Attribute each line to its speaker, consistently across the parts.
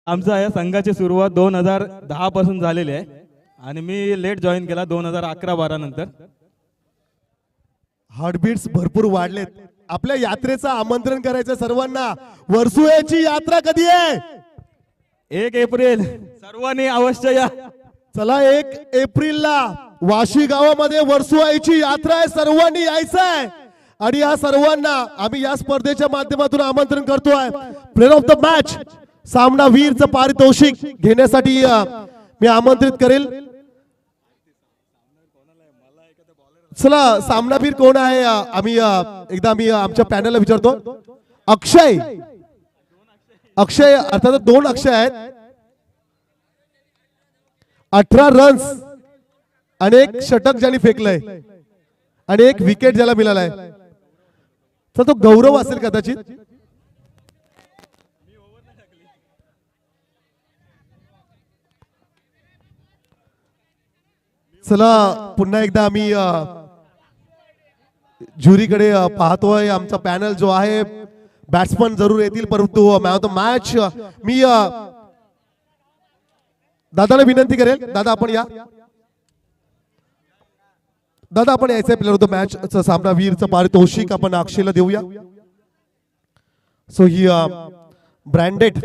Speaker 1: आमचा या संघाची सुरुवात 2010 पासून झालेली आहे आणि मी लेट जॉईन केला 2011-12 नंतर.
Speaker 2: हार्टबीट्स भरपूर वाढलेत. आपल्या यात्रेचं आमंत्रण करायचं सर्वांना. वर्सुळेची यात्रा कधी आहे?
Speaker 1: 1 एप्रिल सर्वांनी अवश्य या.
Speaker 2: चला 1 एप्रिलला वाशी गावामध्ये वर्सुळेची यात्रा आहे. सर्वांनी यायचं आहे आणि या सर्वांना आम्ही या स्पर्धेच्या माध्यमातून आमंत्रण करतोय. प्लेयर ऑफ द मॅच सामनावीरचं पारितोषिक घेण्यासाठी मी आमंत्रित करेल. चला सामनावीर कोण आहे आम्ही आमच्या पॅनलला विचारतो. अक्षय अर्थात 2 अक्षय आहेत. 18 रन्स आणि 1 षटक ज्यांनी फेकलंय आणि 1 विकेट ज्याला मिळालाय तर तो गौरव असेल कदाचित. चला पुन्हा एकदा आम्ही ज्युरीकडे पाहतोय. आमचा पॅनल जो आहे बॅट्समन जरूर येतील परंतु मॅन ऑफ द मॅच मी दादाला विनंती करेल. दादा आपण या. दादा आपण यायचंय. प्लेयर ऑफ द मॅच सामनावीरचं पारितोषिक आपण अक्षयला देऊया. सो ही ब्रँडेड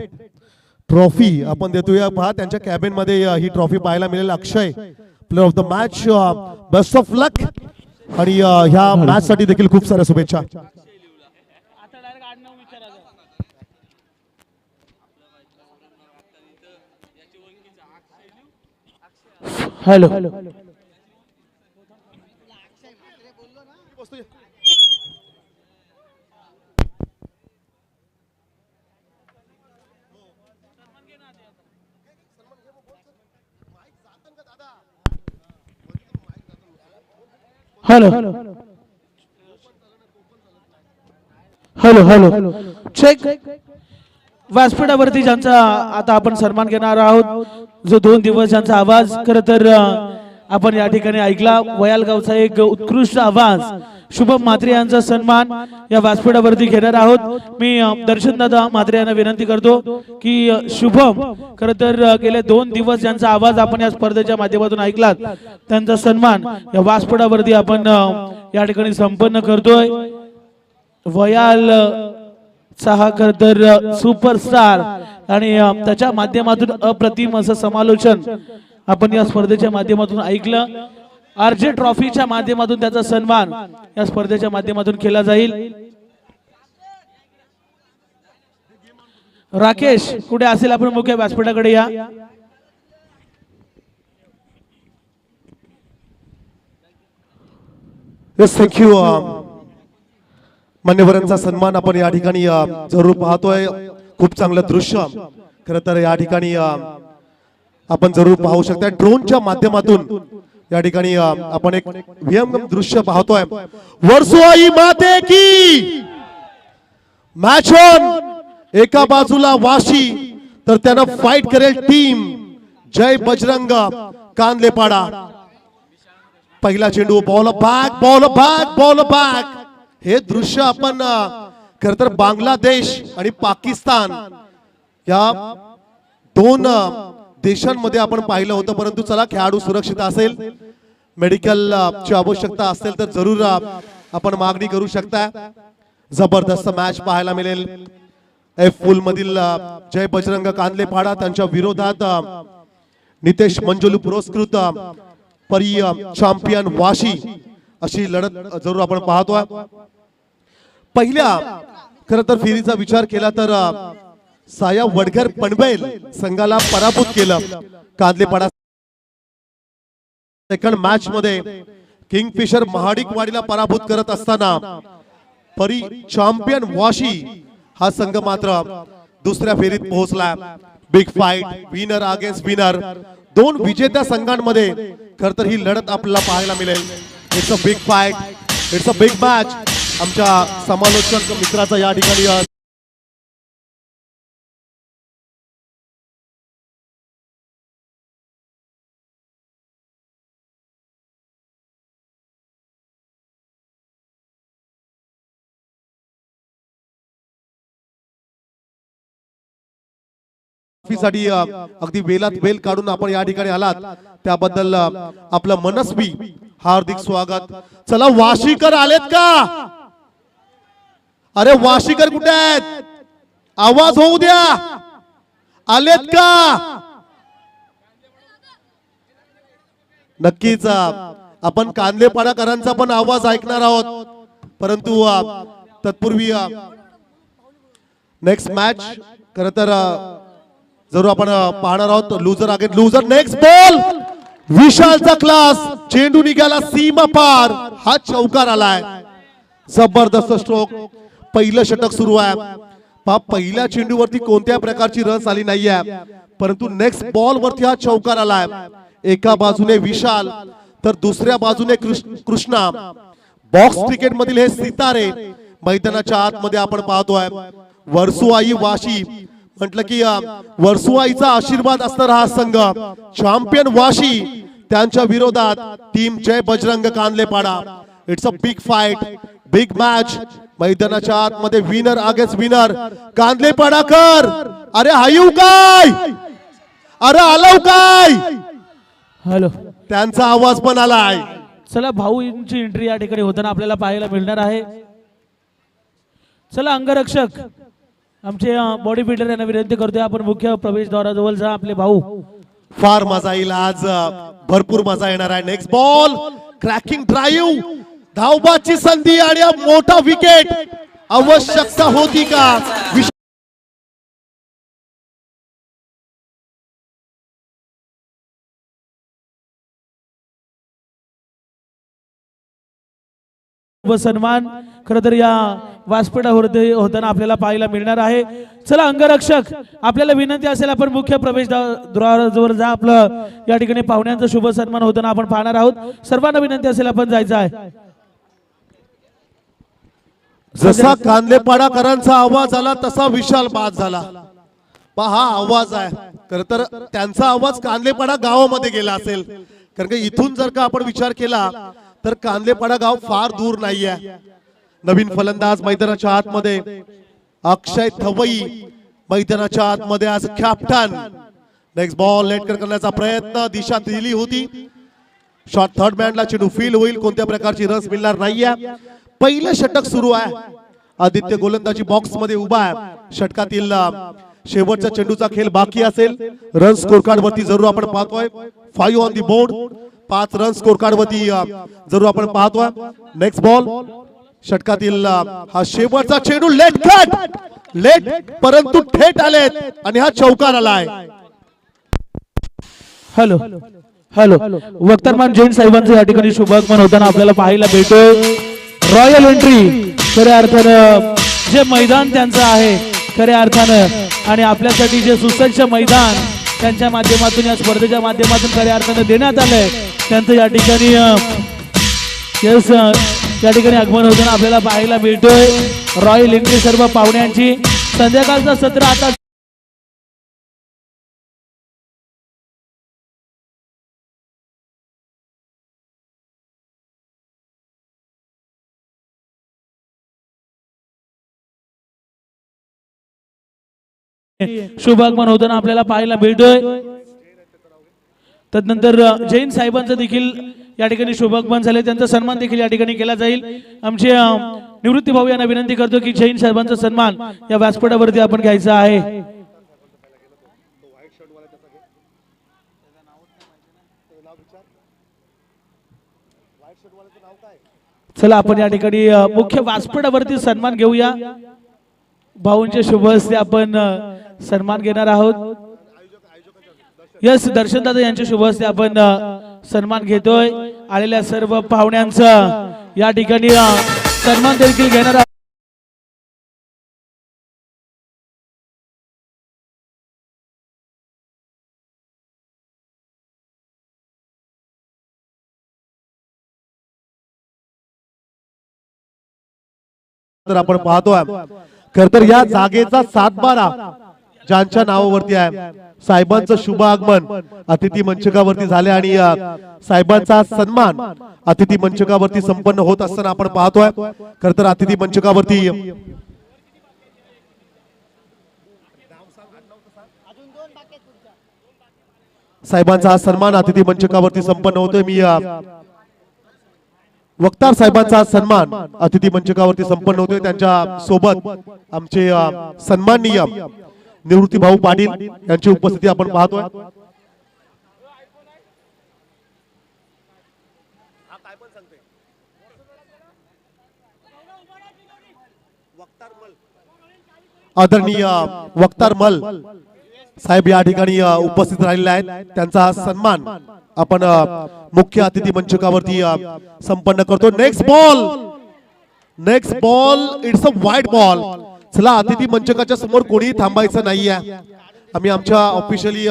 Speaker 2: ट्रॉफी आपण देतोया. पहा त्यांच्या कॅबिन मध्ये ही ट्रॉफी पाहायला मिळेल. Akshay player of the match. Best of luck आणि ह्या मॅच साठी देखील खूप साऱ्या शुभेच्छा.
Speaker 3: Hello hello hello hello check. व्यासपीठावरती ज्यांचा आता आपण सन्मान घेणार आहोत, जो 2 दिवस ज्यांचा आवाज खरं तर आपण या ठिकाणी ऐकला, वयालगावचा एक उत्कृष्ट आवाज, शुभम म्हात्रे यांचा सन्मान या व्यासपीठावरती घेणार आहोत. मी दर्शनदादा म्हात्रे यांना विनंती करतो की शुभम खरं तर गेले 2 दिवस ज्यांचा आवाज आपण या स्पर्धेच्या माध्यमातून ऐकलात, त्यांचा सन्मान या व्यासपीठावरती आपण या ठिकाणी संपन्न करतोय. वयाल सहा खर तर सुपरस्टार आणि त्याच्या माध्यमातून अप्रतिम असं समालोचन आपण या स्पर्धेच्या माध्यमातून ऐकलं. आरजे ट्रॉफीच्या माध्यमातून त्याचा सन्मान या स्पर्धेच्या माध्यमातून केला जाईल. राकेश कुठे असेल आपण मुख्य व्यासपीठाकडे या.
Speaker 2: थँक्यू. मान्यवरांचा सन्मान आपण या ठिकाणी जरूर पाहतोय. खूप चांगलं दृश्य खरं तर या ठिकाणी आपण जरूर पाहू शकता. ड्रोनच्या माध्यमातून या ठिकाणी आपण एक विहंगम दृश्य पाहतोय. वर्सुआई माते की मॅच ऑन. एका बाजूला वाशी तर त्यानं फाईट करेल टीम जय बजरंग कांदलेपाडा. पहिला चेंडू बॉल बॅक. हे दृश्य आपण खरं तर बांगलादेश आणि पाकिस्तान या 2 देशांमध्ये आपण पाहिलं होतं. परंतु चला खेळाडू सुरक्षित असेल, मेडिकल ची आवश्यकता असेल तर जरूर आपण मागणी करू शकता. जबरदस्त मॅच पाहायला मिळेल. एफ फुल मधील जय बजरंग कांदलेपाडा त्यांच्या विरोधात नितेश मंजुलू पुरस्कृत परी चॅम्पियन वाशी अशी लढत जरूर आपण पाहतोय. पहिल्या खरं तर फेरीचा विचार केला तर साया वडघर पनवेल संघाला पराभूत केलं. कांदलेपाडा सेकंड मॅच मध्ये किंगफिशर महाडिकवाडीला पराभूत करत असताना परी चॅम्पियन वाशी हा संघ मात्र दुसऱ्या फेरीत पोहोचला. Big fight, winner against winner, 2 विजेत्या संघांमध्ये खरं तर ही लढत आपल्याला पाहायला मिळेल. It's a big fight, it's a big match. आमच्या समालोचक मित्राचा या ठिकाणी ट्रॉफीसाठी अगदी वेलात वेल काढून आपण या ठिकाणी आलात त्याबद्दल आपलं मनस्वी हार्दिक स्वागत. चला वाशीकर आलेत का? अरे वाशीकर कुठे आहेत? आवाज होऊ द्या. आलेत का? नक्कीच आपण कांदेपाडाकरांचा पण आवाज ऐकणार आहोत, परंतु तत्पूर्वी नेक्स्ट मॅच खरं तर जरूर आपण पाहणार आहोत. Loser again loser. Next ball विशालचा क्लास. चेंडू निघाला सीमा पार. हा चौकार आलाय. जबरदस्त स्ट्रोक. पहिलं षटक सुरू आहे. पहिल्या चेंडूवरती कोणत्या प्रकारची रन आली नाहीये, परंतु नेक्स्ट बॉल वरती हा चौकार आलाय. एका बाजूने विशाल तर दुसऱ्या बाजूने कृष्णा. बॉक्स क्रिकेट मधील हे सितारे मैदानाच्या आतमध्ये आपण पाहतोय. वर्सुआई वाशी म्हटलं की वर्सुआईचा आशीर्वाद असणार हा संघ. चॅम्पियन वाशी त्यांच्या विरोधात team Jai Bajrang Kandalepada. It's a big fight, big match. मैदानाच्या आतमध्ये विनर अगेन्स्ट विनर कांदलेपाडाकर. अरे हायू काय? अरे आलो काय?
Speaker 3: हॅलो,
Speaker 2: त्यांचा आवाज पण आलाय.
Speaker 3: चला भाऊंची एंट्री या ठिकाणी होताना आपल्याला पाहायला मिळणार आहे. चला अंगरक्षक आमचे बॉडी बिल्डर यांना विनंती करतोय आपण मुख्य प्रवेशद्वाराजवळ जा. आपले भाऊ
Speaker 2: फार मजा येईल आज. भरपूर मजा येणार आहे. Next ball cracking drive. धावबाची संधी आणि मोठा विकेट. आवश्यकता होती का?
Speaker 3: सन्मान खरं तर या व्यासपीठावरती होताना आपल्याला पाहायला मिळणार आहे. चला अंगरक्षक आपल्याला विनंती असेल आपण मुख्य प्रवेशद्वाराजवळ जा. आपलं या ठिकाणी पाहुण्यांचा शुभ सन्मान होताना आपण पाहणार आहोत. सर्वांना विनंती असेल आपण जायचं आहे.
Speaker 2: जसा कांदलेपाडाकरांचा आवाज आला तसा विशाल बाद झाला. हा आवाज आहे खरं तर त्यांचा आवाज कांदलेपाडा गावामध्ये गेला असेल, कारण की इथून जर का आपण विचार केला तर कांदलेपाडा गाव फार दूर नाहीये. नवीन फलंदाज मैदानाच्या आतमध्ये अक्षय थवई मैदानाच्या आतमध्ये आज कॅप्टन. नेक्स्ट बॉल लेट करण्याचा प्रयत्न दिशा दिली होती. शॉट थर्ड मॅनला चेंडू फील होईल. कोणत्या प्रकारची रस मिळणार नाहीये. पहिलं षटक सुरू आहे. आदित्य गोलंदाजी बॉक्स मध्ये उभा आहे. षटकातील शेवटच्या चेंडूचा खेळ बाकी असेल. रन स्कोर कार्ड वरती जरूर आपण पाहतोय 5 on the board. 5 run score card वरती जरूर आपण पाहतोय. नेक्स्ट बॉल षटकातील हा शेवटचा चेंडू लेट कट. लेट परंतु थेट आलेत आणि हा चौकार आलाय.
Speaker 3: हॅलो हॅलो, वक्तारमान जैन साहेबांचं या ठिकाणी शुभागमन होताना आपल्याला पाहायला भेटतोय. रॉयल एंट्री खऱ्या अर्थानं जे मैदान त्यांचं आहे खऱ्या अर्थानं आणि आपल्यासाठी जे सुसज्ज मैदान त्यांच्या माध्यमातून या स्पर्धेच्या माध्यमातून खऱ्या अर्थानं देण्यात आलंय त्यांचं या ठिकाणी या ठिकाणी आगमन होताना आपल्याला पाहायला मिळतोय. रॉयल एंट्री सर्व पाहुण्यांची. संध्याकाळचं सत्र आता शुभागमन होताना आपल्याला पाहायला मिळतोय. तदनंतर जैन साहेबांचं देखील या ठिकाणी शुभागमन झाले. त्यांचा सन्मान देखील या ठिकाणी केला जाईल. आमचे निवृत्ती भाऊ यांना विनंती करतो की जैन साहेबांचा सन्मान या व्यासपीठावरती आपण घ्यायचा आहे. चला आपण या ठिकाणी मुख्य व्यासपीठावरती सन्मान घेऊया. भाऊंच्या शुभ हस्ते आपण सन्मान घेणार आहोत. यस, दर्शनदादा यांच्या शुभ हस्ते आपण सन्मान घेतोय. आलेल्या सर्व पाहुण्यांचा या ठिकाणी सन्मान देखील घेणार आहोत.
Speaker 2: तर आपण पाहतोय खर तर या जागेचा 7-12 ज्यांच्या नावावरती आहे. साहेबांचं शुभ आगमन अतिथी मंचकावरती झाले आणि साहेबांचा सन्मान अतिथी मंचकावरती संपन्न होत असताना आपण पाहतोय. खर तर अतिथी मंचकावरती साहेबांचा हा सन्मान अतिथी मंचकावरती संपन्न होतोय. मी वक्तार साहेबांचा हा सन्मान अतिथी मंचकावरती संपन्न होतोय. त्यांच्या सोबत आमचे सन्माननीय निवृत्ती भाऊ पाटील यांची उपस्थिती आपण पाहतोय. आदरणीय वक्तार मल साहेब या ठिकाणी उपस्थित राहिलेले आहेत. त्यांचा हा सन्मान आपण मुख्य अतिथी मंचकावरती संपन्न करतो. नेक्स्ट बॉल इट्स अ वाईट बॉल. चला अतिथी मंचकाच्या समोर कोणी थांबायचं नाहीये. आम्ही आमच्या ऑफिशियली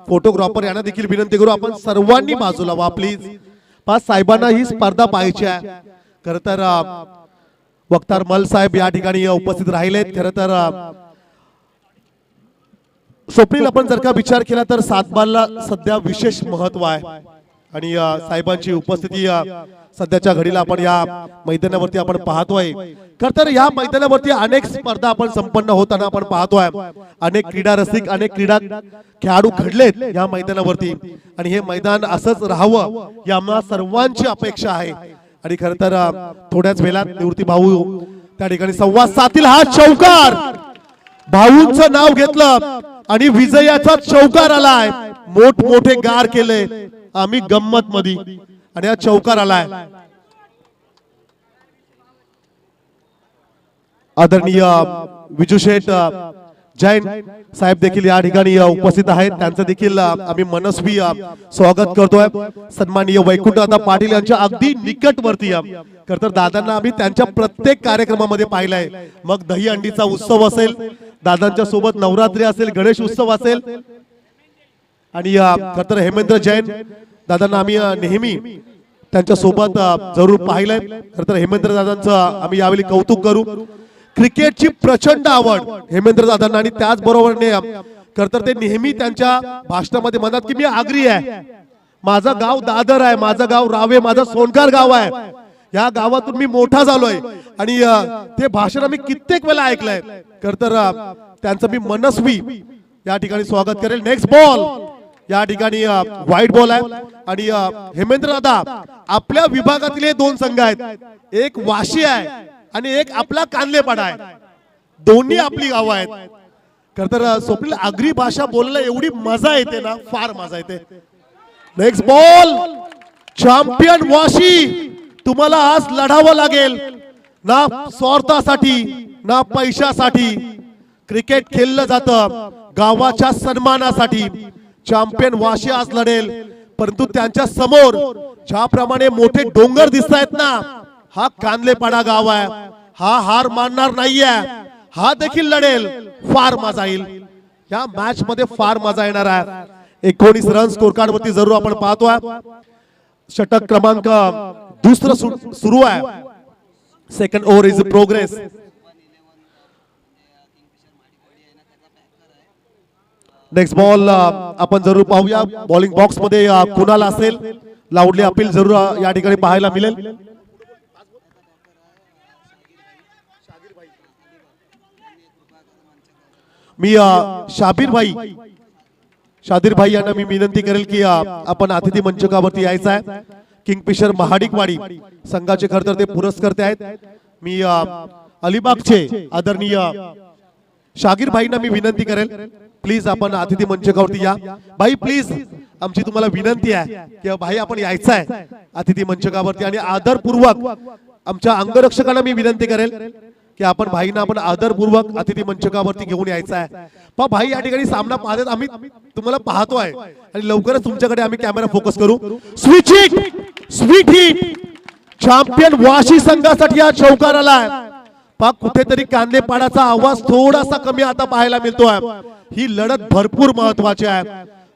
Speaker 2: फोटोग्राफर यांना देखील विनंती करू आपण सर्वांनी बाजूला व्हा प्लीज. पाच साहेबांना ही स्पर्धा पाहायची आहे. खर तर वक्तार मल साहेब या ठिकाणी उपस्थित राहिलेत. खर तर स्वप्नील आपण जर का विचार केला तर सातबालला सध्या विशेष महत्व आहे आणि साहेबांची उपस्थिती सध्याच्या घडीला आपण या मैदानावरती आपण पाहतोय. खर तर या मैदानावरती अनेक स्पर्धा आपण संपन्न होताना आपण पाहतोय. अनेक क्रीडा रसिक अनेक क्रीडा खेळाडू घडलेत या मैदानावरती आणि हे मैदान असंच राहावं या आम्हा सर्वांची अपेक्षा आहे. आणि खर तर थोड्याच वेळात निवृत्ती भाऊ त्या ठिकाणी संवाद साधतील. हा चौकार भाऊंचं नाव घेतलं आणि विजयाचा चौकार आलाय. मोठमोठे गार केले आम्ही गंमत मध्ये आणि हा चौकार आलाय. आदरणीय विजू शेठ जैन साहेब देखील या ठिकाणी उपस्थित आहेत. त्यांचं देखील आम्ही मनस्वी स्वागत करतोय. सन्माननीय वैकुंठ दादा पाटील यांच्या अगदी निकटवर्ती खर तर दादांना आम्ही त्यांच्या प्रत्येक कार्यक्रमामध्ये पाहिलंय. मग दही अंडीचा उत्सव असेल, दादांच्या सोबत नवरात्री असेल, गणेश उत्सव असेल आणि खर तर हेमेंद्र जैन दादांना आम्ही नेहमी त्यांच्या सोबत जरूर पाहिलंय. खर तर हेमेंद्र दादांचं आम्ही यावेळी कौतुक करू. क्रिकेटची प्रचंड आवड हेमेंद्र दादांना आणि त्याचबरोबर खर तर ते नेहमी त्यांच्या भाषणामध्ये म्हणतात की मी आगरी आहे, माझं गाव दादर आहे, माझं गाव रावे, माझं सोनकार गाव आहे, या गावातून मी मोठा झालोय आणि ते भाषण आम्ही कित्येक वेळा ऐकलंय. खर तर त्यांचं मी मनस्वी या ठिकाणी स्वागत करेल. नेक्स्ट बॉल या ठिकाणी व्हाईट बॉल आहे आणि हेमेंद्र दादा आपल्या विभागातील हे दोन संघ आहेत. एक वाशी आहे आणि एक आपला कांदलेपाडा आहे. दोन्ही आपली गावं आहेत. खर तर स्वप्नील आगरी भाषा बोलायला एवढी मजा येते ना, फार मजा येते. Next ball champion Vashi. तुम्हाला आज लढावं लागेल ना स्वार्थासाठी ना पैशासाठी. क्रिकेट खेळलं जातं गावाच्या सन्मानासाठी. चॅम्पियन वाशी आज लढेल परंतु त्यांच्या समोर ज्याप्रमाणे मोठे डोंगर दिसत आहेत ना, हा कांदलेपाडा गाव आहे. हा हार मानणार नाहीये, हा देखील लढेल. फार मजा येईल या मॅच मध्ये, फार मजा येणार आहे. 19 रन स्कोर कार्ड वरती जरूर आपण पाहतोय. षटक क्रमांक दुसरं सुरू आहे. Second over is progress. Next ball आपण जरूर पाहूया. बॉलिंग बॉक्स मध्ये कुणाल असेल, लाऊडली अपील जरूर या ठिकाणी पाहायला मिळेल. मी शाबीर भाई यांना मी विनंती करेल की आपण अतिथी मंचकावरती यायचं आहे. किंगफिशर महाडिकवाडी संघाचे खर तर ते पुरस्कर्ते आहेत. मी अलिबागचे आदरणीय शागीर भाईंना मी विनंती करेल प्लीज आपण अतिथी मंचकावरती या. भाई प्लीज आमची तुम्हाला विनंती आहे की भाई आपण यायचं आहे अतिथी मंचकावरती आणि आदरपूर्वक आमच्या अंगरक्षकांना मी विनंती करेल की आपण भाईंना आपण आदरपूर्वक अतिथी मंचकावरती घेऊन यायचं आहे. पहा भाई या ठिकाणी सामना पाहतात, आम्ही तुम्हाला पाहतोय आणि लवकरच तुमच्याकडे आम्ही कॅमेरा फोकस करू. स्वीट हिट चॅम्पियन वाशी संघासाठी हा चौकार आलाय. पहा कुठेतरी कांदेपाडाचा आवाज थोडासा कमी आता पाहायला मिळतोय. ही लढत भरपूर महत्वाची आहे.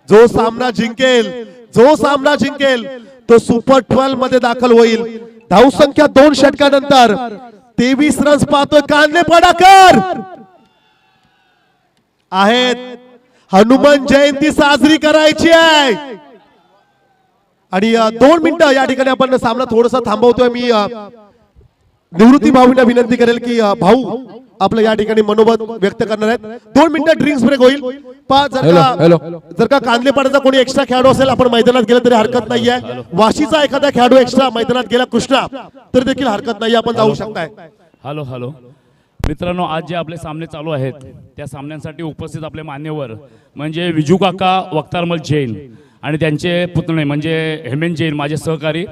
Speaker 2: जो सामना जिंकेल तो सुपर 12 मध्ये दाखल होईल. धावसंख्या 2 षटकानंतर 23 रन्स पाहतोय कांदेपाडाकर आहेत. हनुमान जयंती साजरी करायची आहे आणि 2 मिनिटं या ठिकाणी आपण सामना थोडासा थांबवतोय. मी निवृत्ती भाऊंना विनंती करेल की भाऊ आपलं या ठिकाणी मनोबत व्यक्त करणार आहेत. 2 मिनिटं ड्रिंक्स ब्रेक होईल. जर का कांदले पाड्याचा कोणी एक्स्ट्रा खेळाडू असेल आपण मैदानात गेलं तरी हरकत नाहीये. वाशीचा एखादा खेळाडू एक्स्ट्रा मैदानात गेला कृष्णा तर देखील हरकत नाही, आपण जाऊ शकताय.
Speaker 4: हॅलो हॅलो मित्रांनो, आज जे आपले सामने चालू आहेत त्या सामन्यांसाठी उपस्थित आपले मान्यवर म्हणजे विजू काका वक्तारमल जैन आणि त्यांचे पुतणे म्हणजे हेमेंत जैन, माझे सहकारी,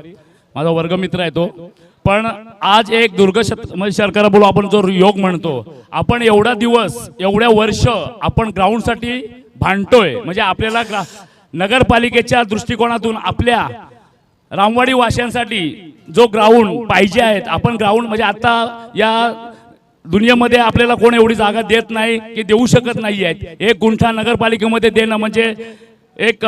Speaker 4: माझा वर्गमित्र आहे तो. पण आज एक शर्करा बोलू आपण जो योग म्हणतो, आपण एवढा दिवस एवढ्या वर्ष आपण ग्राउंडसाठी भांडतोय. म्हणजे आपल्याला नगरपालिकेच्या दृष्टिकोनातून आपल्या रामवाडी वाशांसाठी जो ग्राउंड पाहिजे आहेत, आपण ग्राउंड म्हणजे आता या दुनियेमध्ये आपल्याला कोण एवढी जागा देत नाही की देऊ शकत नाही आहेत. 1 गुंठा नगरपालिकेमध्ये देणं म्हणजे एक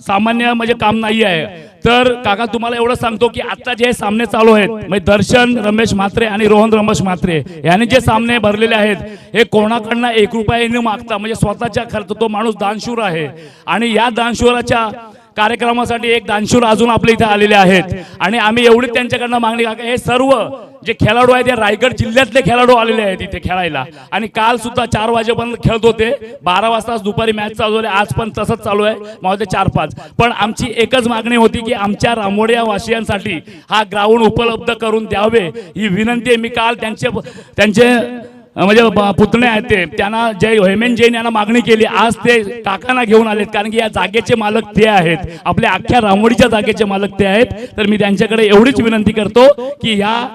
Speaker 4: सामान्य म्हणजे काम नाही आहे. तर काका तुम्हाला एवढं सांगतो की आता जे सामने चालू आहेत म्हणजे दर्शन रमेश म्हात्रे आणि रोहन रमेश म्हात्रे यांनी जे सामने भरलेले आहेत हे कोणाकडनं 1 रुपया न मागता म्हणजे स्वतःच्या खर्च, तो माणूस दानशूर आहे. आणि या दानशूराच्या कार्यक्रमासाठी एक दानशूर अजून आपल्या इथे आलेले आहेत आणि आम्ही एवढी त्यांच्याकडनं मागणी काका, हे सर्व जे खेळाडू आहेत ते रायगड जिल्ह्यातले खेळाडू आलेले आहेत इथे खेळायला. आणि काल सुद्धा 4 वाजेपर्यंत खेळत होते, 12 वाजता दुपारी मॅच चालू झाली, आज पण तसंच चालू आहे मग 4-5. पण आमची एकच मागणी होती की आमच्या रामोड्या वासियांसाठी हा ग्राउंड उपलब्ध करून द्यावे ही विनंती. मी काल त्यांचे म्हणजे पुतणे आहेत ते त्यांना हेमेंत जैन यांना मागणी केली, आज ते काकांना घेऊन आलेत कारण की या जागेचे मालक ते आहेत, आपल्या अख्ख्या रामोडीच्या जागेचे मालक ते आहेत. तर मी त्यांच्याकडे एवढीच विनंती करतो की ह्या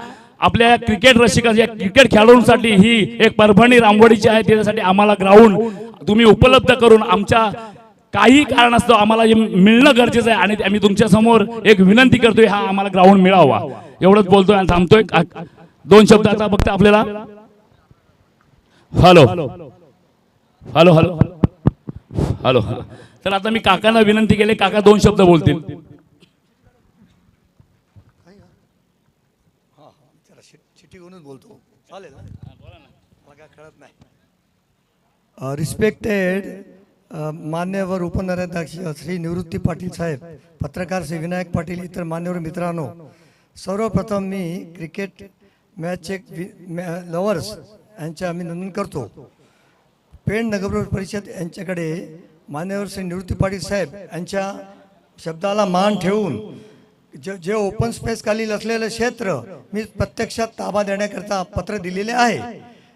Speaker 4: आपल्या क्रिकेट रसिकांच्या क्रिकेट खेळाडूंसाठी ही एक परभणी रामवाडीची आहे, त्याच्यासाठी आम्हाला ग्राउंड तुम्ही उपलब्ध करून आमच्या काही कारणास्तव आम्हाला हे मिळणं गरजेचं आहे. आणि आम्ही तुमच्या समोर एक विनंती करतोय, हा आम्हाला ग्राउंड मिळावा. एवढंच बोलतोय आणि थांबतोय. 2 शब्द आता फक्त आपल्याला. Hello hello hello hello. तर आता मी काकांना विनंती केली, काका 2 शब्द बोलतील.
Speaker 5: रिस्पेक्टेड मान्यवर उपनगराध्यक्ष श्री निवृत्ती पाटील साहेब, पत्रकार श्री विनायक पाटील, इतर मान्यवर मित्रांनो, सर्वप्रथम मी क्रिकेट मॅचचे लवर्स यांचे आम्ही नोंदणी करतो. पेण नगर परिषद यांच्याकडे मान्यवर श्री निवृत्ती पाटील साहेब यांच्या शब्दाला मान ठेवून जे ओपन स्पेस खाली असलेलं क्षेत्र मी प्रत्यक्षात ताबा देण्याकरता पत्र दिलेले आहे.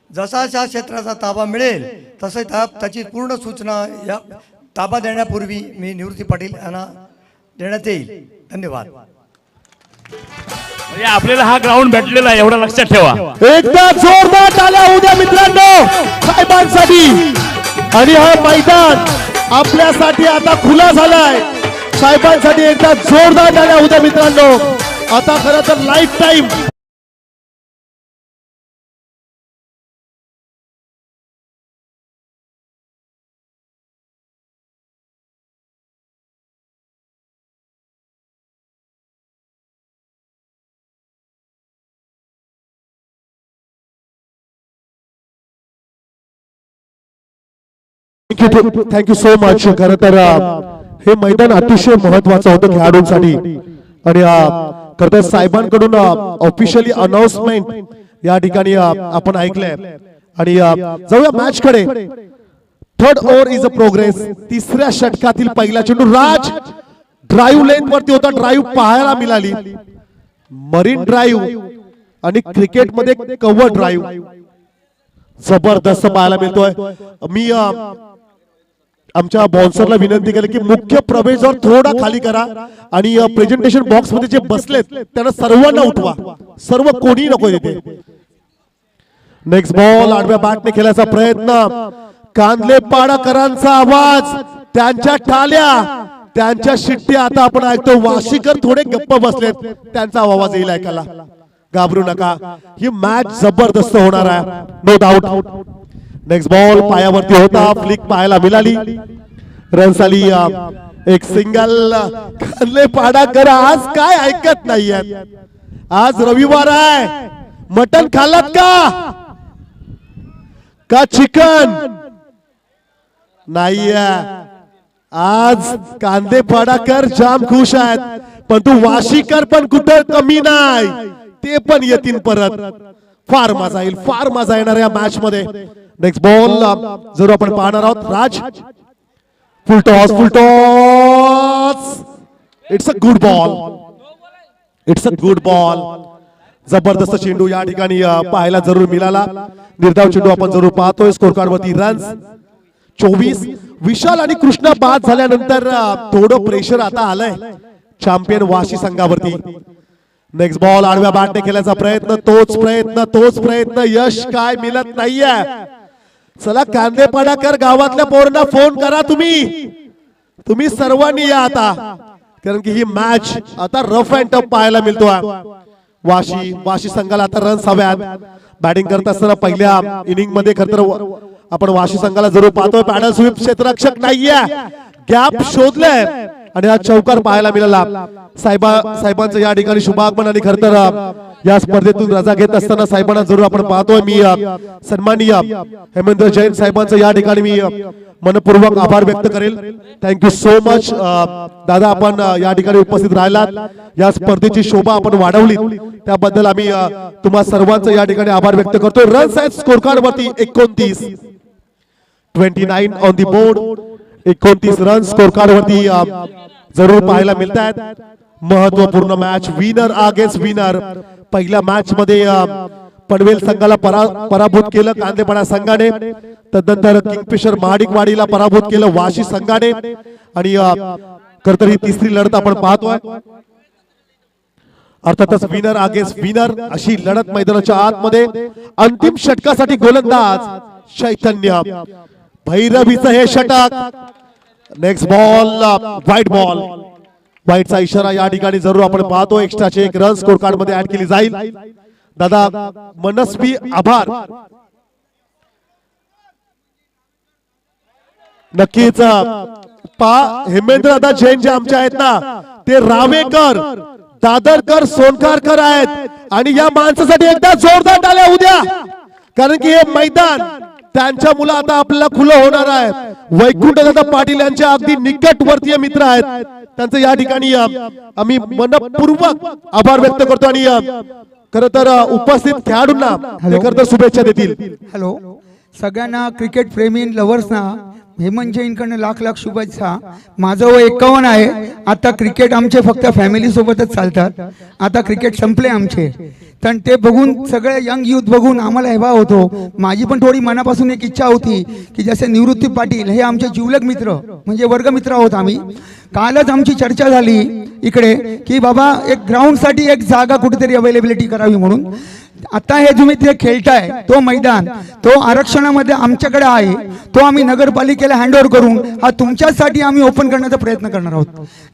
Speaker 5: जसा त्या क्षेत्राचा ताबा मिळेल तसे त्याची पूर्ण सूचना या ताबा देण्यापूर्वी मी निवृत्ती पाटील यांना देण्यात येईल. धन्यवाद.
Speaker 4: म्हणजे आपल्याला हा ग्राउंड भेटलेला आहे एवढं लक्षात ठेवा.
Speaker 2: एकदा जोरदार टाळ्या होऊ द्या मित्रांनो साहेबांसाठी. आणि हा मैदान आपल्यासाठी आता खुला झालाय. साहेबांसाठी एकदा जोरदार टाळ्या होऊ द्या मित्रांनो. आता खरं तर life time thank you so much. खरं तर हे मैदान अतिशय महत्वाचं होतं खेळाडूंसाठी. आणि खरं तर साहेबांकडून ऑफिशियली अनाउन्समेंट या ठिकाणी आपण ऐकलंय. आणि जाऊया मॅच कडे. 3rd over is a progress. 3ऱ्या षटकातील पहिला चेंडू राज ड्राईव्ह लेन वरती होता, ड्राईव्ह पाहायला मिळाली. मरीन ड्राईव्ह आणि क्रिकेटमध्ये कव्हर ड्राईव्ह जबरदस्त पाहायला मिळतोय. मी आमच्या बाउन्सरला विनंती केली की मुख्य प्रवेशद्वार थोडा खाली करा आणि प्रेझेंटेशन बॉक्स मध्ये जे बसलेत त्यांना सर्वांना उठवा, सर्व कोणी नको येते. नेक्स्ट बॉल आडव्या बॅटने खेळायचा प्रयत्न. कांदले पाडाकरांचा आवाज, त्यांच्या टाळ्या, त्यांच्या शिट्ट्या आता आपण ऐकतो. वाशीकर थोडे गप्प बसलेत, त्यांचा आवाज येईल ऐकायला. घाबरू नका, ही मॅच जबरदस्त होणार आहे, नो डाऊट. नेक्स्ट बॉल पायावरती होता, फ्लिक पाहायला मिळाली. रन्स आली, एक सिंगल. कांदले पाडाकर आज काय ऐकत नाहीये. आज रविवार आहे, मटन खाल्लात का चिकन नाहीये. आज कांदे पाडाकर जाम खुश आहेत, पण तू वाशीकर पण कुठे कमी नाही. ते पण येतील परत. फार मजा येईल, फार मजा येणार या मॅच मध्ये. नेक्स्ट बॉल जरूर आपण पाहणार आहोत. Raj full toss. It's a good ball, it's a good ball. जबरदस्त चेंडू या ठिकाणी पाहायला जरूर मिळाला. निर्धाव चेंडू आपण जरूर पाहतोय. स्कोर कार्ड वरती रन्स 24. विशाल आणि कृष्णा बाद झाल्यानंतर थोडं प्रेशर आता आलंय चॅम्पियन वाशी संघावरती. नेक्स्ट बॉल आडव्या बॅटने खेळण्याचा प्रयत्न, तोच प्रयत्न यश काय मिळत नाहीये. चला कांदेपाडाकर गावातल्या पोरांना फोन करा, तुम्ही सर्वांनी या आता, कारण की ही मॅच आता रफ अँड टफ पाहायला मिळतोय. वाशी संघाला आता रन्स हव्यात. बॅटिंग करत असताना पहिल्या इनिंग मध्ये खरं तर आपण वाशी संघाला जरूर पाहतोय. पॅडल स्वीप, क्षेत्ररक्षक नाहीये, गॅप शोधलाय आणि हा चौकार पाहायला मिळाला. साहेबांचं या ठिकाणी शुभागमन आणि खरं तर या स्पर्धेतून रजा घेत असताना साहेबांना जरूर आपण पाहतोय. मी सन्माननीय हेमेंद्र जैन साहेबांचं या ठिकाणी मी मनपूर्वक आभार व्यक्त करेल. थँक्यू सो मच दादा, आपण या ठिकाणी उपस्थित राहिलात, या स्पर्धेची शोभा आपण वाढवली, त्याबद्दल आम्ही तुम्हा सर्वांचं या ठिकाणी आभार व्यक्त करतोय. रन्स आहेत स्कोर कार्ड वरती 29. 29 on the board. 29 run score card वरती जरूर पाहायला मिळत आहेत. महत्वपूर्ण मॅच, विनर अगेन्स्ट विनर. पहिल्या मॅच मध्ये पनवेल संघाला पराभूत केलं कांदेपाडा संघाने. तदनंतर किंगफिशर महाडिकवाडीला पराभूत केलं वाशी संघाने. आणि खरं तर ही तिसरी लढत आपण पाहतोय. अर्थातच विनर अगेन्स्ट विनर अशी लढत मैदानाच्या आतमध्ये. अंतिम षटकासाठी गोलंदाज चैतन्य भैरवीचं हे षटक. Next ball wide ball. व्हाईटचा इशारा या ठिकाणी जरूर आपण पाहतो. एक्स्ट्राचे 1 रन स्कोर कार्ड मध्ये ऍड केली जाईल. दादा मनस्वी आभार. नक्कीच हेमेंद्र दादा जैन जे आमचे आहेत ना, ते रावेकर, दादरकर, सोनकारकर आहेत. आणि या माणसासाठी एकदा जोरदार टाळ्या उद्या, कारण की हे मैदान त्यांच्या मुलं आता आपल्याला खुलं होणार आहे. वैकुंठ दादा पाटील यांचे अगदी निकटवर्तीय मित्र आहेत. त्यांचं या ठिकाणी आम्ही मनपूर्वक आभार व्यक्त करतो. आणि खरं तर उपस्थित खेळाडूंना ते खरं तर शुभेच्छा देतील.
Speaker 6: हॅलो, सगळ्यांना क्रिकेट प्रेमी लव्हर्सना हेमंत जैनकडनं लाख लाख शुभेच्छा. माझं वय 51 आहे. आता क्रिकेट आमचे फक्त फॅमिली सोबतच चालतात. आता क्रिकेट संपले आमचे. तर ते बघून सगळे यंग यूथ बघून आम्हाला हेवा होतो. माझी पण थोडी मनापासून एक इच्छा होती की जसे निवृत्ती पाटील हे आमचे जिवलग मित्र, म्हणजे वर्गमित्र आहोत आम्ही. कालच आमची चर्चा झाली इकडे की बाबा एक ग्राउंडसाठी एक जागा कुठेतरी अवेलेबिलिटी करावी म्हणून. आता हे तुम्ही ते खेळताय तो मैदान, तो आरक्षणामध्ये आमच्याकडे आहे. तो आम्ही नगरपालिकेला हँडओव्हर करून हा तुमच्यासाठी आम्ही ओपन करण्याचा प्रयत्न करणार आहोत,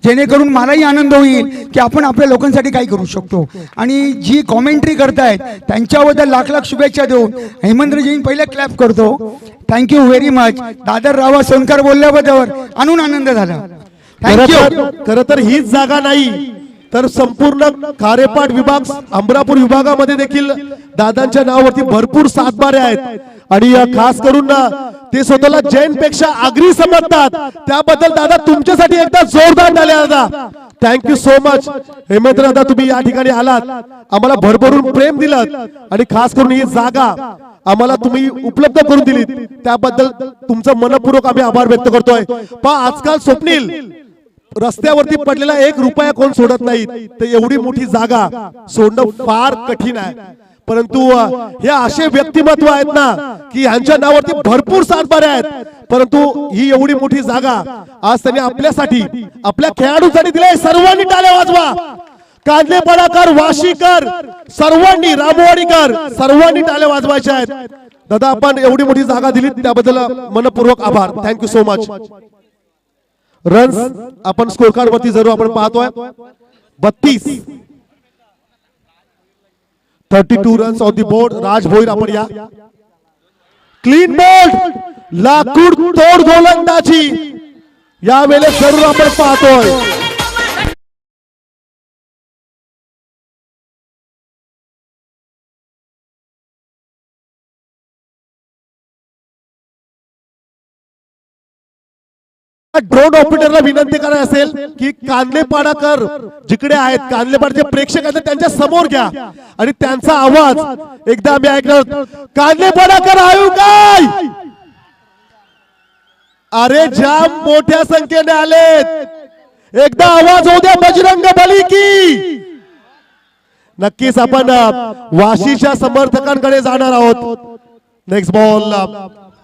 Speaker 6: जेणेकरून मलाही आनंद होईल की आपण आपल्या लोकांसाठी काय करू शकतो. आणि जी कॉमेंट्री करतायत त्यांच्याबद्दल लाख लाख शुभेच्छा देऊन हेमंत जैन पहिले क्लॅप करतो. Thank you very much. दादर रावा सोनकर बोलल्याबद्दल आणून आनंद झाला. थँक्यू.
Speaker 2: खरं तर हीच जागा नाही तर संपूर्ण खारेपाट विभाग, अमरापूर विभागामध्ये देखील दादांच्या नावावरती भरपूर सातबारे आहेत. आणि खास करून ते स्वतःला जैन पेक्षा आगरी समजतात. त्याबद्दल दादा तुमच्यासाठी एकदा जोरदार टाळ्या. दादा थँक्यू सो मच. हेमेंद्र दादा तुम्ही या ठिकाणी आलात, आम्हाला भरभरून प्रेम दिलं आणि खास करून ही जागा आम्हाला तुम्ही उपलब्ध करून दिली, त्याबद्दल तुमचं मनपूर्वक आम्ही आभार व्यक्त करतोय. पण आजकाल स्वप्नील रस्त्यावरती पडलेला 1 रुपया कोण सोडत नाही, तर एवढी मोठी जागा सोडणं फार कठीण आहे. परंतु हे असे व्यक्तिमत्व आहेत ना की यांच्या नावावरती भरपूर सातबारे आहेत, परंतु ही एवढी मोठी जागा आज त्यांनी आपल्यासाठी, आपल्या खेळाडूंसाठी दिली. सर्वांनी टाळ्या वाजवा. कांदेपाडाकर, वाशीकर, सर्वांनी, रामवाडीकर, सर्वांनी टाळ्या वाजवायच्या आहेत. दादा आपण एवढी मोठी जागा दिली त्याबद्दल मनपूर्वक आभार. Thank you so much. रन्स आपण स्कोर कार्ड वरती जरूर आपण पाहतोय 32. 32 रन्स ऑन दी बोर्ड. राज भोईर आपण या. क्लीन बोल्ड, लाकूड तोड गोलंदाजी यावेळेस जरूर आपण पाहतोय. ड्रोन ऑपरेटरला विनंती करायची असेल की कांदलेपाडाकर जिकडे आहेत, कांदलेपाडचे प्रेक्षक आहेत त्यांच्या समोर घ्या आणि त्यांचा आवाज एकदा आम्ही ऐकणार आहोत. कांदलेपाडाकर आयु काय, अरे जाम मोठ्या संख्येने आलेत, एकदा आवाज होऊ द्या बजरंग बली की. नक्कीच आपण वाशीच्या समर्थकांकडे जाणार आहोत. नेक्स्ट बॉल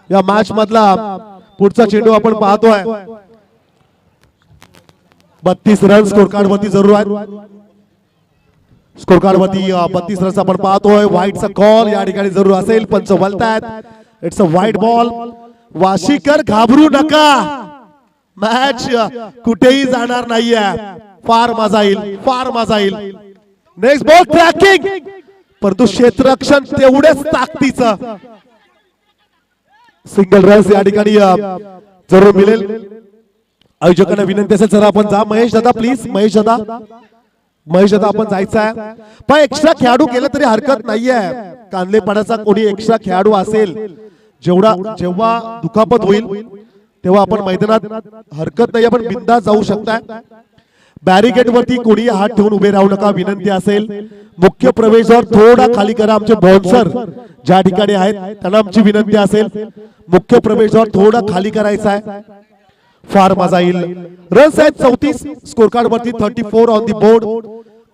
Speaker 2: या मॅच मधला पुढचा चेंडू आपण पाहतोय. 32 रन स्कोर कार्ड वरती जरूर आहेत. स्कोर कार्ड वरती 32 रन आपण पाहतोय. वाईटचा कॉल या ठिकाणी जरूर असेल. पंच बोलतायत इट्स अ वाईट बॉल. वाशीकर घाबरू नका, मॅच कुठेही जाणार नाहीये. फार मजा येईल, फार मजा येईल. नेक्स्ट बॉल क्रॅकिंग, परंतु क्षेत्ररक्षण तेवढेच ताकदीचं. सिंगल रन्स या ठिकाणी जरूर मिळेल. आयोजकांना विनंती असेल जरा आपण जा. महेश दादा प्लीज, महेश दादा आपण जायचं आहे. पण एक्स्ट्रा खेळाडू केलं तरी हरकत नाहीये. कांदलेपाड्याचा कोणी एक्स्ट्रा खेळाडू असेल, जेव्हा दुखापत होईल तेव्हा आपण मैदानात हरकत नाही, आपण बिंदास जाऊ शकताय. बॅरिकेड वरती कोणी हात ठेवून उभे राहू नका, विनंती असेल. मुख्य प्रवेशद्वार थोडा खाली करा. आमचे बाउन्सर ज्या ठिकाणी आहेत त्यांना आमची विनंती असेल मुख्य प्रवेशद्वार थोडा खाली करायचा आहे. फार मजा येईल. रन्स आहेत 34, स्कोर कार्ड वरती 34 ऑन दी बोर्ड.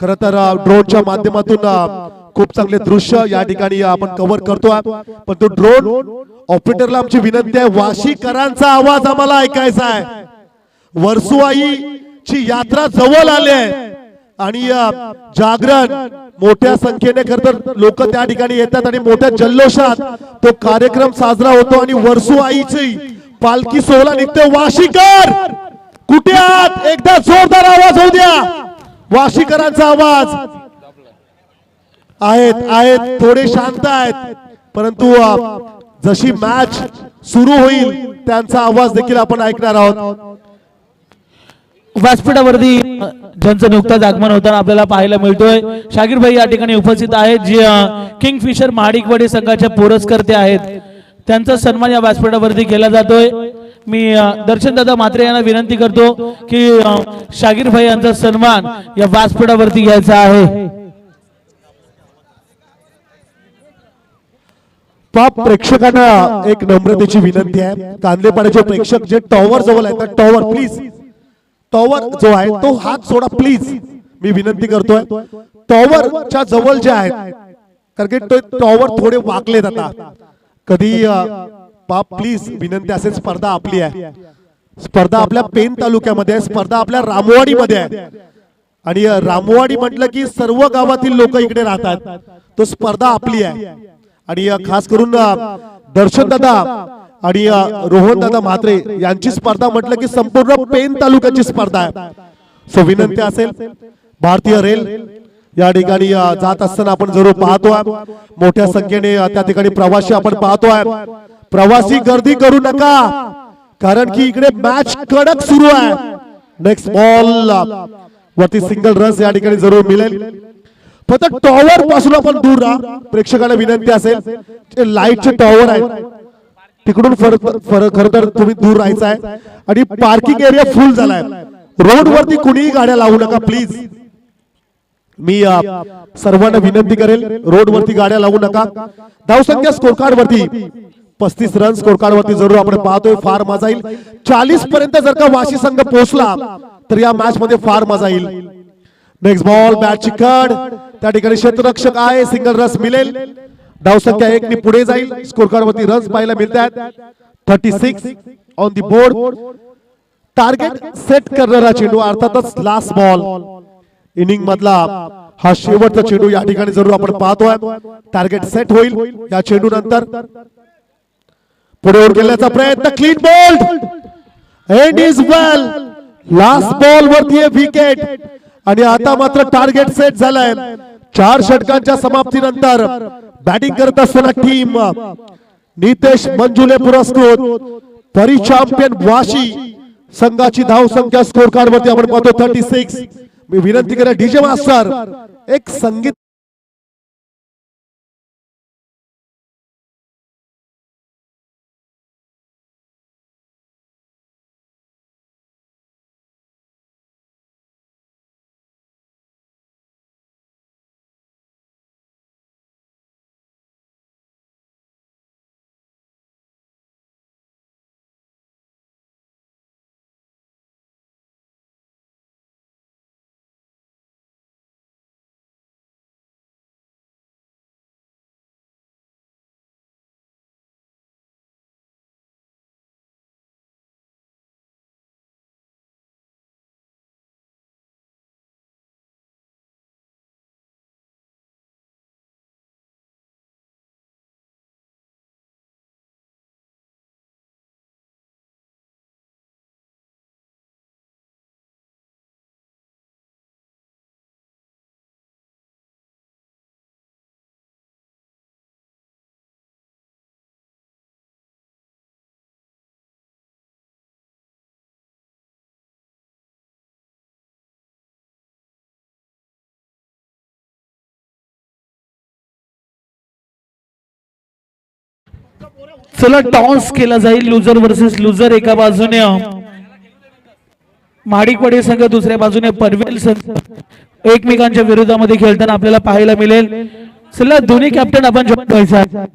Speaker 2: खरं तर ड्रोनच्या माध्यमातून खूप चांगले दृश्य या ठिकाणी आपण कव्हर करतोय. पण तो ड्रोन ऑपरेटरला आमची विनंती आहे, वाशीकरांचा आवाज आम्हाला ऐकायचा आहे. वर्सुआईची यात्रा जवळ आली आहे आणि जागरण मोठ्या संख्येने खरं तर लोक त्या ठिकाणी येतात आणि मोठ्या जल्लोषात तो कार्यक्रम साजरा होतो आणि वर्सुआईची पालखी सोहळा निघतो. वाशीकर कुठे आहात, एकदा जोरदार आवाज होऊ द्या. वाशीकरांचा आवाज आहेत थोडे शांत आहेत, परंतु जशी मॅच सुरू होईल त्यांचा आवाज देखील आपण ऐकणार आहोत.
Speaker 3: व्यासपीठावरती ज्यांचं नुकताच आगमन होताना आपल्याला पाहायला मिळतोय शाकीर भाई या ठिकाणी उपस्थित आहेत, जे किंगफिशर महाडिकवाडी संघाचे पुरस्कर्ते आहेत. त्यांचा सन्मान या व्यासपीठावरती केला जातोय. मी दर्शन दादा म्हात्रे यांना विनंती करतो की शाकीर भाई यांचा सन्मान या व्यासपीठावरती घ्यायचा आहे.
Speaker 2: प्रेक्षकांना एक नम्रतेची विनंती आहे. कांदलेपाड्याचे प्रेक्षक जे टॉवर जवळ आहेत, टॉवर प्लीज, टॉवर जो आहे तो हात सोडा प्लीज, मी विनंती करतोय. टॉवरच्या जवळ जे आहेत, कारण की टॉवर थोडे वाकले जातात कधी. प्लीज विनंती असेल, स्पर्धा आपली आहे, स्पर्धा आपल्या पेन तालुक्यामध्ये आहे, स्पर्धा आपल्या रामवाडीमध्ये आहे आणि रामवाडी म्हटलं की सर्व गावातील लोक इकडे राहतात. तो स्पर्धा आपली आहे आणि खास करून दर्शन दादा आणि रोहन दादा म्हात्रे यांची स्पर्धा म्हटलं की संपूर्ण पेन तालुक्याची स्पर्धा आहे. सो विनंती असेल, भारतीय रेल या ठिकाणी जात असताना आपण जरूर पाहतोय मोठ्या संख्येने त्या ठिकाणी प्रवासी आपण पाहतोय. प्रवासी गर्दी करू नका, कारण की इकडे मॅच कडक सुरू आहे. नेक्स्ट बॉल वरती सिंगल रन्स या ठिकाणी जरूर मिळेल. फक्त टॉवर पासून आपण दूर राहा. प्रेक्षकांना विनंती असेल, जे लाईटचे टॉवर आहेत तिकडून खरं तर तुम्ही दूर राहायचं आहे आणि पार्किंग एरिया फुल झालाय. रोड वरती कुणीही गाड्या लावू नका प्लीज. मी सर्वांना विनंती करेल, रोड वरती गाड्या लावू नका. धावसंख्या स्कोर कार्ड वरती 35 रन स्कोर कार्ड वरती जरूर आपण पाहतोय. फार मजा येईल. 40 पर्यंत जर का वाशी संघ पोहोचला तर या मॅच मध्ये फार मजा येईल. नेक्स्ट बॉल बॅट चिकड, त्या ठिकाणी क्षेत्ररक्षक आहे, सिंगल रन मिळेल. धावसंख्या 1 ने पुढे जाईल. स्कोर कार्ड वरती रन्स पाहायला मिळतात. 36 on the board. Target set करणारा चेंडू, अर्थातच लास्ट बॉल इनिंग मधला हा शेवटचा चेंडू या ठिकाणी जरूर आपण पाहतोय. टार्गेट सेट होईल या चेंडू नंतर. पुढे उडवण्याचा प्रयत्न, clean bowled, end is well. Last ball वरती विकेट आणि आता मात्र टार्गेट सेट झालाय. 4 षटकांच्या समाप्तीनंतर बॅटिंग करत असताना टीम नितेश मंजुले पुरस्कृत परिचॅम्पियन वाशी संघाची धाव संख्या स्कोर कार्ड वरती आपण पाहतो 36. मी विनंती करेन डीजे मास्टर एक संगीत
Speaker 3: चला टॉस केला जाईल लुजर वर्सेस लुजर. एका बाजूने महाडिकवाडी संघ, दुसऱ्या बाजूने पनवेल संघ एकमेकांच्या विरोधामध्ये खेळताना आपल्याला पाहायला मिळेल. चला दोन्ही कॅप्टन आपण जॉईन व्हायचा.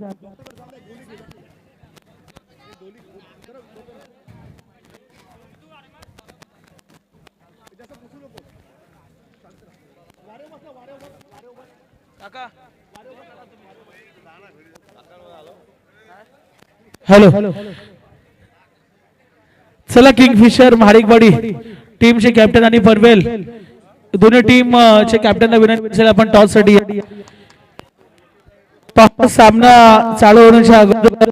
Speaker 3: हॅलो, चला किंगफिशर महाडिकवाडी टीमचे कॅप्टन आणि पनवेल दोन्ही टीम चे कॅप्टनला विनंती असेल आपण टॉस साठी सामना चालू होण्याच्या अगोदर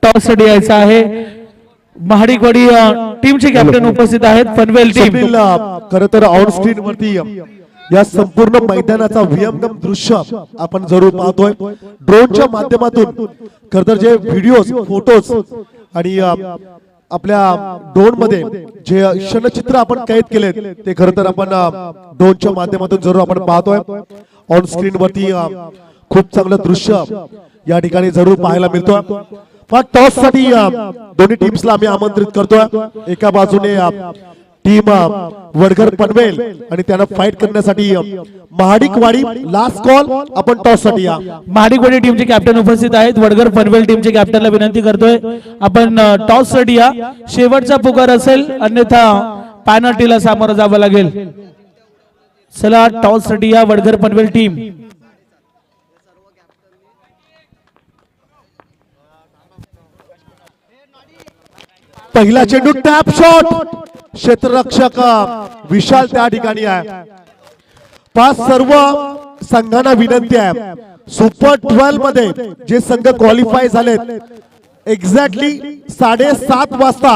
Speaker 3: टॉस साठी यायचा आहे. महाडिकवाडी टीमचे कॅप्टन उपस्थित आहेत. पनवेल टीम
Speaker 2: खरं तर ऑन स्क्रीन वरती या संपूर्ण मैदानाचा विहंगम दृश्य आपण जरूर पाहतोय. ड्रोनच्या माध्यमातून खरं तर जे व्हिडिओज, फोटोज आणि आपल्या ड्रोन मध्ये जे क्षणचित्र आपण कैद केलेत ते खरं तर आपण ड्रोनच्या माध्यमातून जरूर आपण पाहतोय. ऑन स्क्रीन वरती खूप चांगलं दृश्य या ठिकाणी जरूर पाहायला मिळतोय. पण टॉस साठी दोन्ही टीम्सला आम्ही आमंत्रित करतोय. एका बाजूने टीम वडघर पनवेल आणि त्यांना फाईट करण्यासाठी महाडिकवाडी. लास्ट कॉल आपण टॉस साठी या.
Speaker 3: महाडिकवाडी टीमचे कॅप्टन उपस्थित आहेत. वडघर पनवेल टीमचे कॅप्टनला विनंती करतोय आपण टॉस साठी या. शेवटचा पुकार असेल अन्यथा पॅनल्टीला सामोरं जावं लागेल. चला टॉस साठी या वडघर पनवेल टीम.
Speaker 2: पहिला चेंडू टॅप शॉट. क्षेत्ररक्षक विशाल त्या ठिकाणी आहे. पाच सर्व संघांना विनंती आहे सुपर 12 मध्ये जे संघ क्वालिफाय झालेत एक्झॅक्टली 7:30 वाजता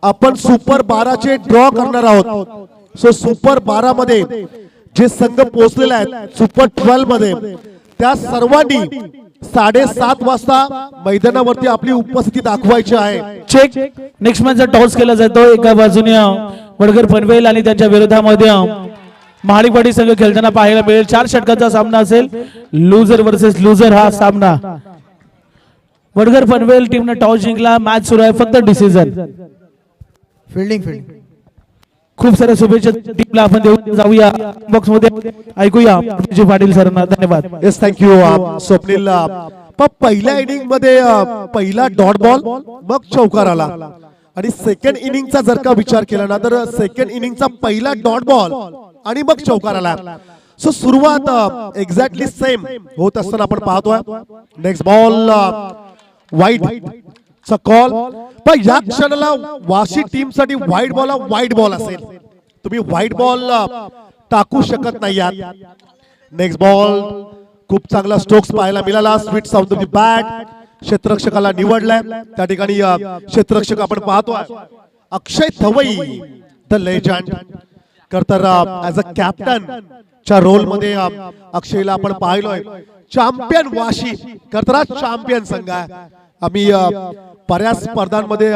Speaker 2: आपण सुपर 12 चे ड्रॉ करणार आहोत. सो सुपर 12 मध्ये जे संघ पोहोचलेले आहेत सुपर 12 मध्ये त्या सर्वांनी 7:30 वाजता मैदानावरती आपली उपस्थिती दाखवायची आहे.
Speaker 3: चेक नेक्स्ट मॅचचा टॉस केला जातो. एका बाजूने वडघर पनवेल आणि त्यांच्या विरोधामध्ये महाडिकवाडी संघ खेळताना पाहायला मिळेल. 4 षटकांचा सामना असेल. लुजर वर्सेस लुजर हा सामना. वडघर पनवेल टीमने टॉस जिंकला. मॅच सुरू आहे. फक्त डिसिजन.
Speaker 6: फिल्डिंग
Speaker 3: खूप साऱ्या शुभेच्छा टीमला आपण देऊ. जाऊया बॉक्स मध्ये ऐकूया विजय पाटील सरांना. धन्यवाद.
Speaker 2: Yes, thank you Swapnil. पहिल्या इनिंग मध्ये पहिला डॉट बॉल मग चौकार आला आणि सेकंड इनिंगचा जर का विचार केला ना तर सेकंड इनिंगचा पहिला डॉट बॉल आणि मग चौकार आला. सो सुरुवात एक्झॅक्टली सेम होत असताना आपण पाहतोय. नेक्स्ट बॉल वाईड चा कॉल. पण या क्षणाला वाशी टीम साठी व्हाईट बॉल हा व्हाईट बॉल असेल. तुम्ही व्हाईट बॉल टाकू शकत नाही आहात. नेक्स्ट बॉल खूप चांगला स्ट्रोक्स पाहायला मिळाला. Sweet sound of the bat. क्षेत्ररक्षकाला निवडलाय त्या ठिकाणी. क्षेत्ररक्षक आपण पाहतोय अक्षय थवई द लेजंड. तर ऍज अ कॅप्टन च्या रोल मध्ये अक्षयला आपण पाहिलोय. चॅम्पियन वाशी करतरा चॅम्पियन संघ आहे. आम्ही बऱ्याच स्पर्धांमध्ये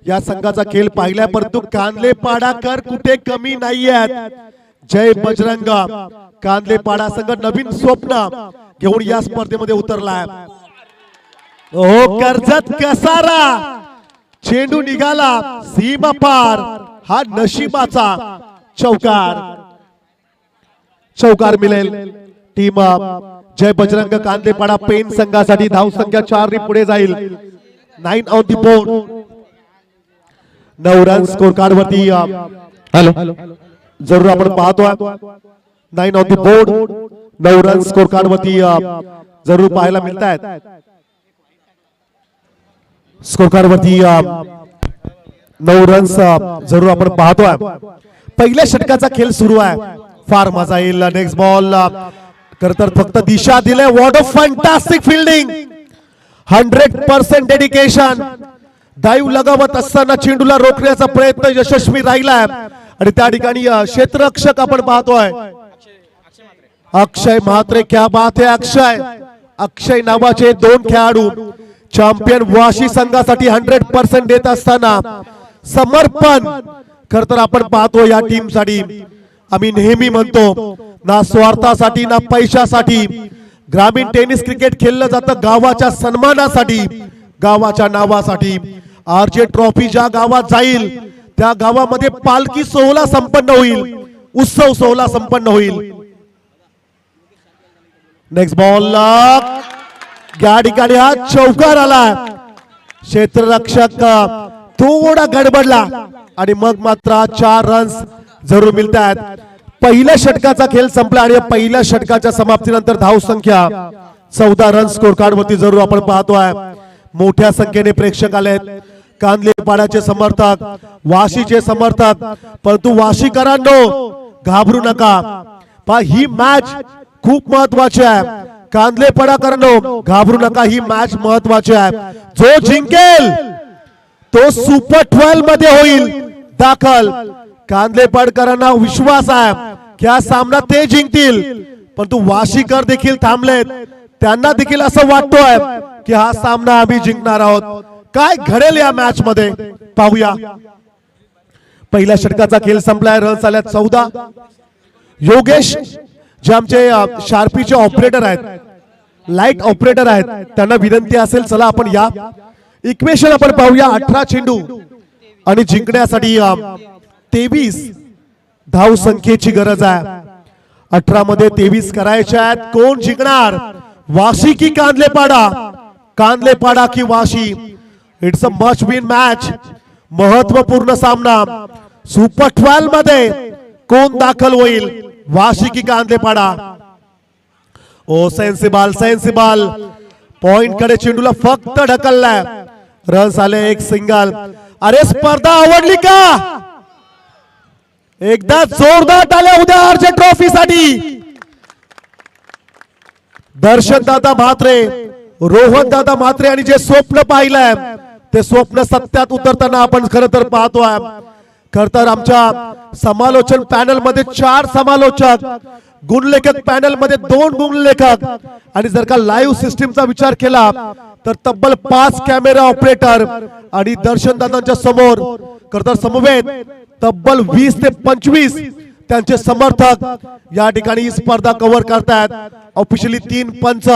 Speaker 2: या संघाचा खेळ पाहिलाय परंतु कांदले पाडाकर कुठे कमी नाही आहेत. जय बजरंग. कांदले पाडा संघ नवीन स्वप्न घेऊन या स्पर्धेमध्ये उतरलाय. ओ कर्जत कसारा. चेंडू निघाला सीमा पार. हा नशिबाचा चौकार मिळेल. टीम जय बजरंग कांदेपाडा पेन संघासाठी धाव संख्या 4 ने पुढे जाईल. 9 on the board. 9 run score card वरती जरूर आपण पाहतोय. 9 on the board. 9 run score card वरती जरूर पाहायला मिळत आहेत. स्कोर कार्ड वरती 9 रन्स जरूर आपण पाहतोय. पहिल्या षटकाचा खेळ सुरू आहे. फार मजा येईल. नेक्स्ट बॉल तर फक्त दिशा दिले. What a fantastic fielding. 100% dedication. डाईव्ह लगावत असताना चेंडूला रोखण्याचा प्रयत्न यशस्वी राहिलाय आणि त्या ठिकाणी क्षेत्ररक्षक आपण पाहतोय अक्षय म्हात्रे. क्या बात है अक्षय. अक्षय नावाचे 2 खेळाडू चॅम्पियन वाशी संघासाठी 100% देत असताना समर्पण खर तर आपण पाहतो या टीम साठी. आम्ही नेहमी म्हणतो ना स्वार्थासाठी ना पैशासाठी ग्रामीण टेनिस क्रिकेट खेळलं जातं गावाच्या सन्मानासाठी, गावाच्या नावासाठी. आरजे ट्रॉफी ज्या गावात जाईल त्या गावामध्ये पालखी सोहळा संपन्न होईल, उत्सव सोहळा संपन्न होईल. नेक्स्ट बॉल या ठिकाणी हा चौकार आला. क्षेत्ररक्षक थोडा गडबडला आणि मग मात्र 4 रन्स जरूर मिळतात. पहिल्या षटकाचा खेळ संपला आणि पहिल्या षटकाच्या समाप्तीनंतर धाव संख्या 14 रन स्कोर कार्ड वरती जरूर आपण पाहतोय. मोठ्या संख्येने प्रेक्षक आलेत, कांदलेपाड्याचे समर्थक, वाशीचे समर्थक. परंतु वाशीकरांनो घाबरू नका, ही मॅच खूप महत्वाची आहे. कांदलेपाडाकरांनो घाबरू नका, ही मॅच महत्वाची आहे. जो जिंकेल तो सुपर 12 मध्ये होईल दाखल. कांदलेपाडकरांना विश्वास आहे की हा सामना ते जिंकतील, परंतु वाशीकर देखील थांबलेत. त्यांना देखील असं वाटतोय की हा सामना आम्ही जिंकणार आहोत. काय घडेल या मॅच मध्ये पाहूया. पहिल्या षटकाचा खेळ संपलाय. रन्स आल्यात 14. योगेश जे आमचे शार्पीचे ऑपरेटर आहेत, लाईट ऑपरेटर आहेत, त्यांना विनंती असेल चला आपण या इक्वेशन आपण पाहूया. 18 चेंडू आणि जिंकण्यासाठी 23 धाव संख्येची गरज आहे. 18 मध्ये 23 करायचे आहेत. कोण जिंकणार, वाशी की कांदलेपाडा, कांदलेपाडा की Vashi? It's a much win match. महत्वपूर्ण सामना. सुपर 12 मध्ये कोण दाखल होईल, वाशी की कांदलेपाडा? ओ सेन्सिबल सेन्सिबल पॉइंट कडे चेंडूला फक्त ढकललाय. रन्स आले, एक सिंगल. अरे स्पर्धा आवडली का? एकदा जोरदार टाळ्या उद्या आरजे ट्रॉफी साठी. दर्शन दादा म्हात्रे, रोहन दादा म्हात्रे आणि जे स्वप्न पाहिलंय ते स्वप्न सत्यात उतरताना आपण खरं तर पाहतोय. खर तर आमच्या समालोचन पॅनल मध्ये 4 समालोचक, गुणलेखक पॅनल मध्ये 2 गुणलेखक आणि जर का लाईव्ह सिस्टीमचा विचार केला तर तब्बल 5 कॅमेरा ऑपरेटर आणि दर्शन दादांच्या समोर खर तर समवेत तब्बल 20 ते 25 त्यांचे समर्थक या ठिकाणी ही स्पर्धा कव्हर करतायत. ऑफिशियली 3 पंच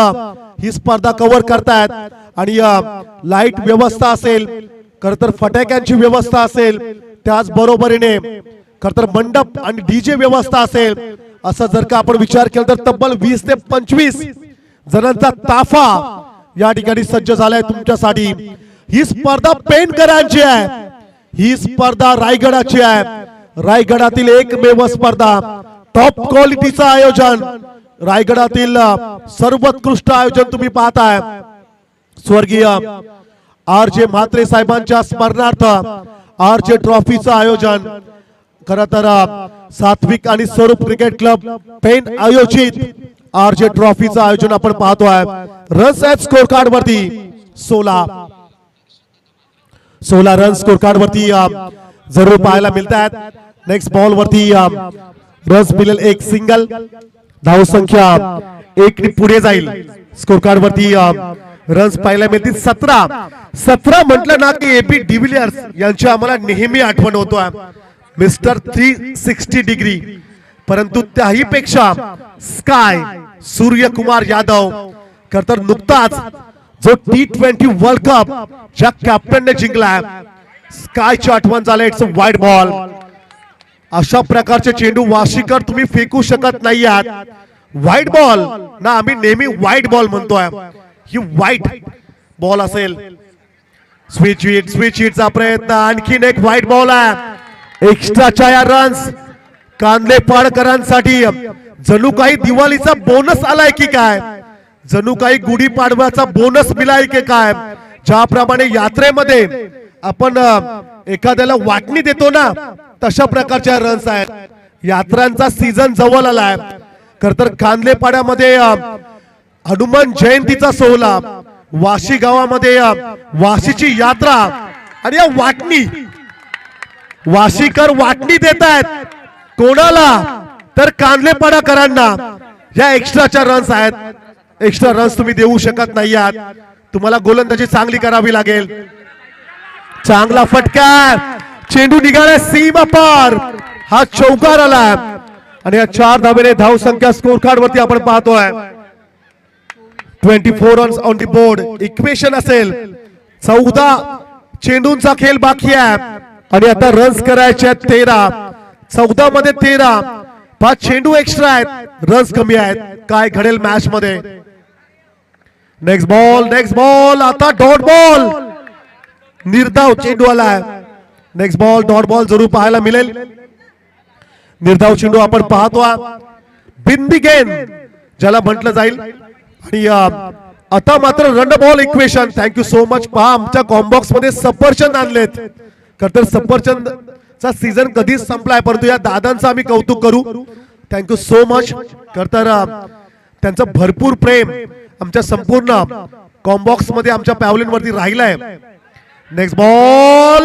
Speaker 2: ही स्पर्धा कव्हर करतायत आणि लाईट व्यवस्था असेल, खर तर फटाक्यांची व्यवस्था असेल, त्याच बरोबरीने खर तर मंडप आणि डीजे व्यवस्था असेल. असं जर का आपण विचार केला तर तब्बल 20 ते 25 जणांचा ताफा या ठिकाणी सज्ज झालाय तुमच्यासाठी. ही स्पर्धा पेणकरांची आहे, ही स्पर्धा रायगडाची आहे. रायगडातील एकमेव स्पर्धा, टॉप क्वालिटीचं आयोजन, रायगडातील सर्वोत्कृष्ट आयोजन तुम्ही पाहताय. स्वर्गीय आरजे म्हात्रे साहेबांच्या स्मरणार्थ आरजे ट्रॉफीचं आयोजन खरं तर सात्विक आणि स्वरूप क्रिकेट क्लब पेन आयोजित आरजे ट्रॉफीचं आयोजन आपण पाहतोय. रन्स आहेत स्कोर कार्ड वरती 16 रन स्कोर कार्ड वरती जरूर पाहायला मिळतात. नेक्स्ट बॉल वरती रन्स मिळेल, एक सिंगल. धाव संख्या 1 ने पुढे जाईल. स्कोर कार्ड वरती रन्स पाहायला मिळतील 17 म्हटलं ना की एपी डिव्हिलियर्स यांची आम्हाला नेहमी आठवण होतोय, मिस्टर 360 डिग्री. परंतु त्याही पेक्षा स्काय सूर्यकुमार यादव खर तर नुकताच जो T20 वर्ल्ड कप ज्या कॅप्टनने जिंकलाय, स्कायची आठवण झाली. It's a wide ball. अशा प्रकारचे चेंडू वाशीकर तुम्ही फेकू शकत नाही आहात. व्हाईट बॉल ना, आम्ही नेहमी व्हाईट बॉल म्हणतोय, ही व्हाईट बॉल असेल. स्विच हिटचा प्रयत्न, आणखीन एक व्हाईट बॉल आहे. एक्स्ट्राच्या या रन्स कांदलेपाडकरांसाठी जणू काही दिवाळीचा बोनस आलाय की काय, जणू काही गुढीपाडव्याचा बोनस मिळाय की काय. ज्याप्रमाणे यात्रेमध्ये आपण एखाद्याला वाटणी देतो ना, तशा प्रकारच्या रन्स आहेत. यात्रांचा सीझन जवळ आलाय. खर तर कांदलेपाड्यामध्ये हनुमान जयंतीचा सोहळा, वाशी गावामध्ये वाशीची यात्रा आणि या वाटणी, वाशीकर वाटणी देत आहेत कोणाला, तर कांदलेपाडाकरांना. या एक्स्ट्राच्या रन्स आहेत. एक्स्ट्रा रन्स तुम्ही देऊ शकत नाही आहात, तुम्हाला गोलंदाजी चांगली करावी लागेल. चांगला फटका, चेंडू निघाला सीमा पार, हा चौकार आला आणि या 4 धावेने धाव संख्या स्कोर कार्ड वरती आपण पाहतोय. 24 runs on the board equation असेल. 14 चेंडूंचा खेळ बाकी आहे आणि आता रन्स करायचे आहेत 13. 14 मध्ये 13. 5 चेंडू एक्स्ट्रा आहेत, रन्स कमी आहेत. काय घडेल मॅच मध्ये? नेक्स्ट बॉल आता डॉट बॉल. निर्धाव चेंडू आलाय. नेक्स्ट बॉल डॉट बॉल जरूर पाहायला मिळेल. निर्धाव चेंडू आपण पाहतो. बिंदी गेंद ज्याला म्हटलं जाईल. आणि आता मात्र run ball equation. Thank you so much. पहा आमच्या कॉम्बॉक्स मध्ये सफरचंद आणलेत. खरं तर सफरचंदचा सीझन कधीच संपलाय, परंतु या दादांचं आम्ही कौतुक करू. Thank you so much. खरं तर त्यांचं भरपूर प्रेम आमच्या संपूर्ण कॉम्बॉक्स मध्ये आमच्या पॅव्हलिनवरती राहिलंय. नेक्स्ट बॉल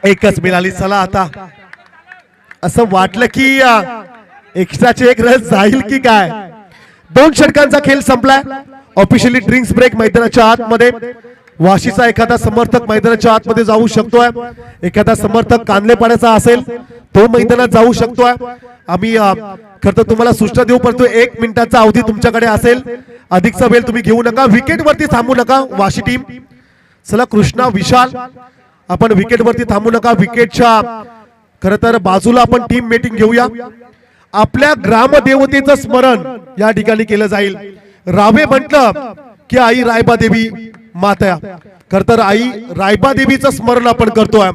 Speaker 2: एकच मिळाली. चला आता असं वाटलं की एक्स्ट्राचे एक रन जाईल की काय. 2 षटकांचा खेळ संपलाय. ऑफिशियली ड्रिंक्स ब्रेक मैदानाच्या आतमध्ये. वाशीचा एखादा समर्थक मैदानाच्या आतमध्ये जाऊ शकतोय. एखादा समर्थक कांदलेपाड्याचा असेल तो मैदानात जाऊ शकतोय. आम्ही खरं तर तुम्हाला सूचना देऊ परंतु 1 मिनिटाचा अवधी तुमच्याकडे असेल. अधिकचा वेळ तुम्ही घेऊ नका. विकेट वरती थांबू नका वाशी टीम. चला कृष्णा विशाल आपण विकेट वरती थांबू नका. विकेटच्या खरं तर बाजूला आपण टीम मीटिंग घेऊया. आपल्या ग्रामदेवतेचं स्मरण या ठिकाणी केलं जाईल. रावे म्हटलं की आई रायबा देवी माता. खर तर आई रायबा देवीचं स्मरण आपण करतोय.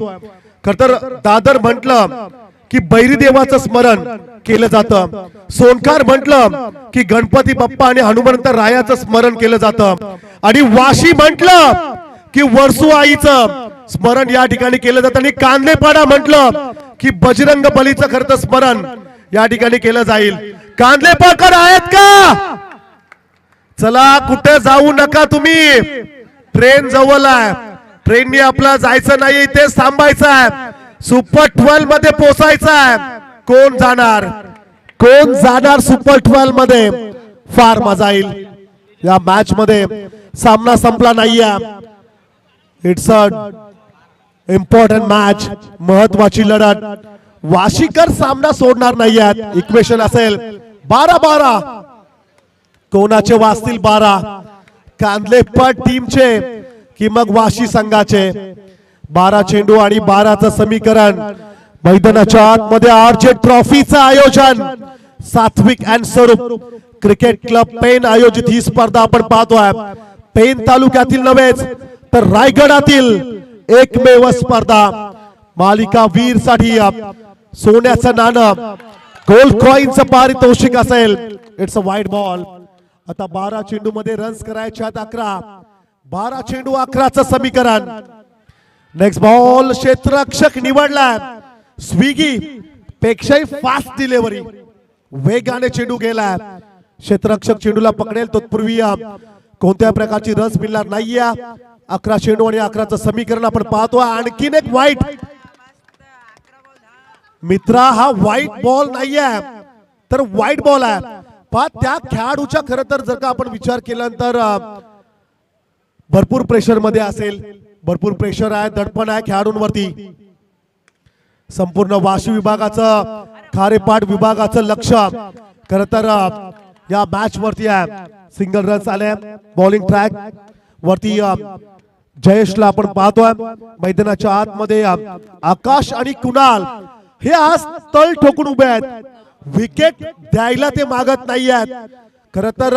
Speaker 2: खर तर दादर म्हटलं की बैरी देवाचं स्मरण केलं जातं. सोनकार म्हटलं की गणपती बाप्पा आणि हनुमंत रायाचं स्मरण केलं जातं. आणि वाशी म्हटलं की वरसू आईचं स्मरण या ठिकाणी केलं जातं. आणि कांदलेपाडा म्हटलं की बजरंग बलीचं खरं तर स्मरण या ठिकाणी केलं जाईल. कांदलेपाडकर आहेत का? चला कुठे जाऊ नका तुम्ही. ट्रेन जवळ आहे. ट्रेननी आपला जायचं नाही, इथेच थांबायचं आहे. सुपर 12 मध्ये पोहोचायचं आहे. कोण जाणार सुपर 12 मध्ये? फार मजा येईल. या मॅच मध्ये सामना संपला नाहीये. It's a important match. महत्वाची लढत. वाशीकर सामना सोडणार नाहीयेत. इक्वेशन असेल 12-12. कोणाचे वाचतील 12? कांदलेपट टीमचे की मग वाशी संघाचे? 12 चेंडू आणि 12चं समीकरण. मैदानाच्या आतमध्ये आरजे ट्रॉफीचं आयोजन सात्विक अँड स्वरूप क्रिकेट क्लब पेन आयोजित ही स्पर्धा आपण पाहतोय. पेन तालुक्यातील नव्हेच तर रायगडातील एकमेव स्पर्धा. मालिका वीर साठी सोन्याचं नाणं गोल्ड कॉइनचं पारितोषिक असेल. It's a wide ball. आता 12 चेंडू मध्ये रन्स करायचे आहेत 11. 12 चेंडू 11चं समीकरण. नेक्स्ट बॉल क्षेत्ररक्षक निवडलाय. स्विगी पेक्षाही फास्ट डिलिव्हरी. वेगाने चेंडू गेलाय. क्षेत्ररक्षक चेंडूला पकडेल तत्पूर्वी कोणत्या प्रकारची रन्स मिळणार नाहीये. 11 चेंडू आणि 11चं समीकरण आपण पाहतो. आणखीन एक वाईट मित्रा. हा वाईट बॉल नाहीये तर वाईट बॉल आहे. पहा त्या खेळाडूच्या खरं तर जर का आपण विचार केल्यानंतर भरपूर प्रेशर मध्ये असेल. भरपूर प्रेशर आहे, दडपण आहे खेळाडूंवरती. संपूर्ण वाशी विभागाचं खारेपाट विभागाचं लक्ष खरं तर या मॅच वरती आहे. सिंगल रन्स आले. बॉलिंग ट्रॅक वरती जयेशला आपण पाहतोय. मैदानाच्या आतमध्ये आकाश आणि कुणाल हे आज तळ ठोकून उभे आहेत. विकेट द्यायला ते मागत नाही आहेत. खरं तर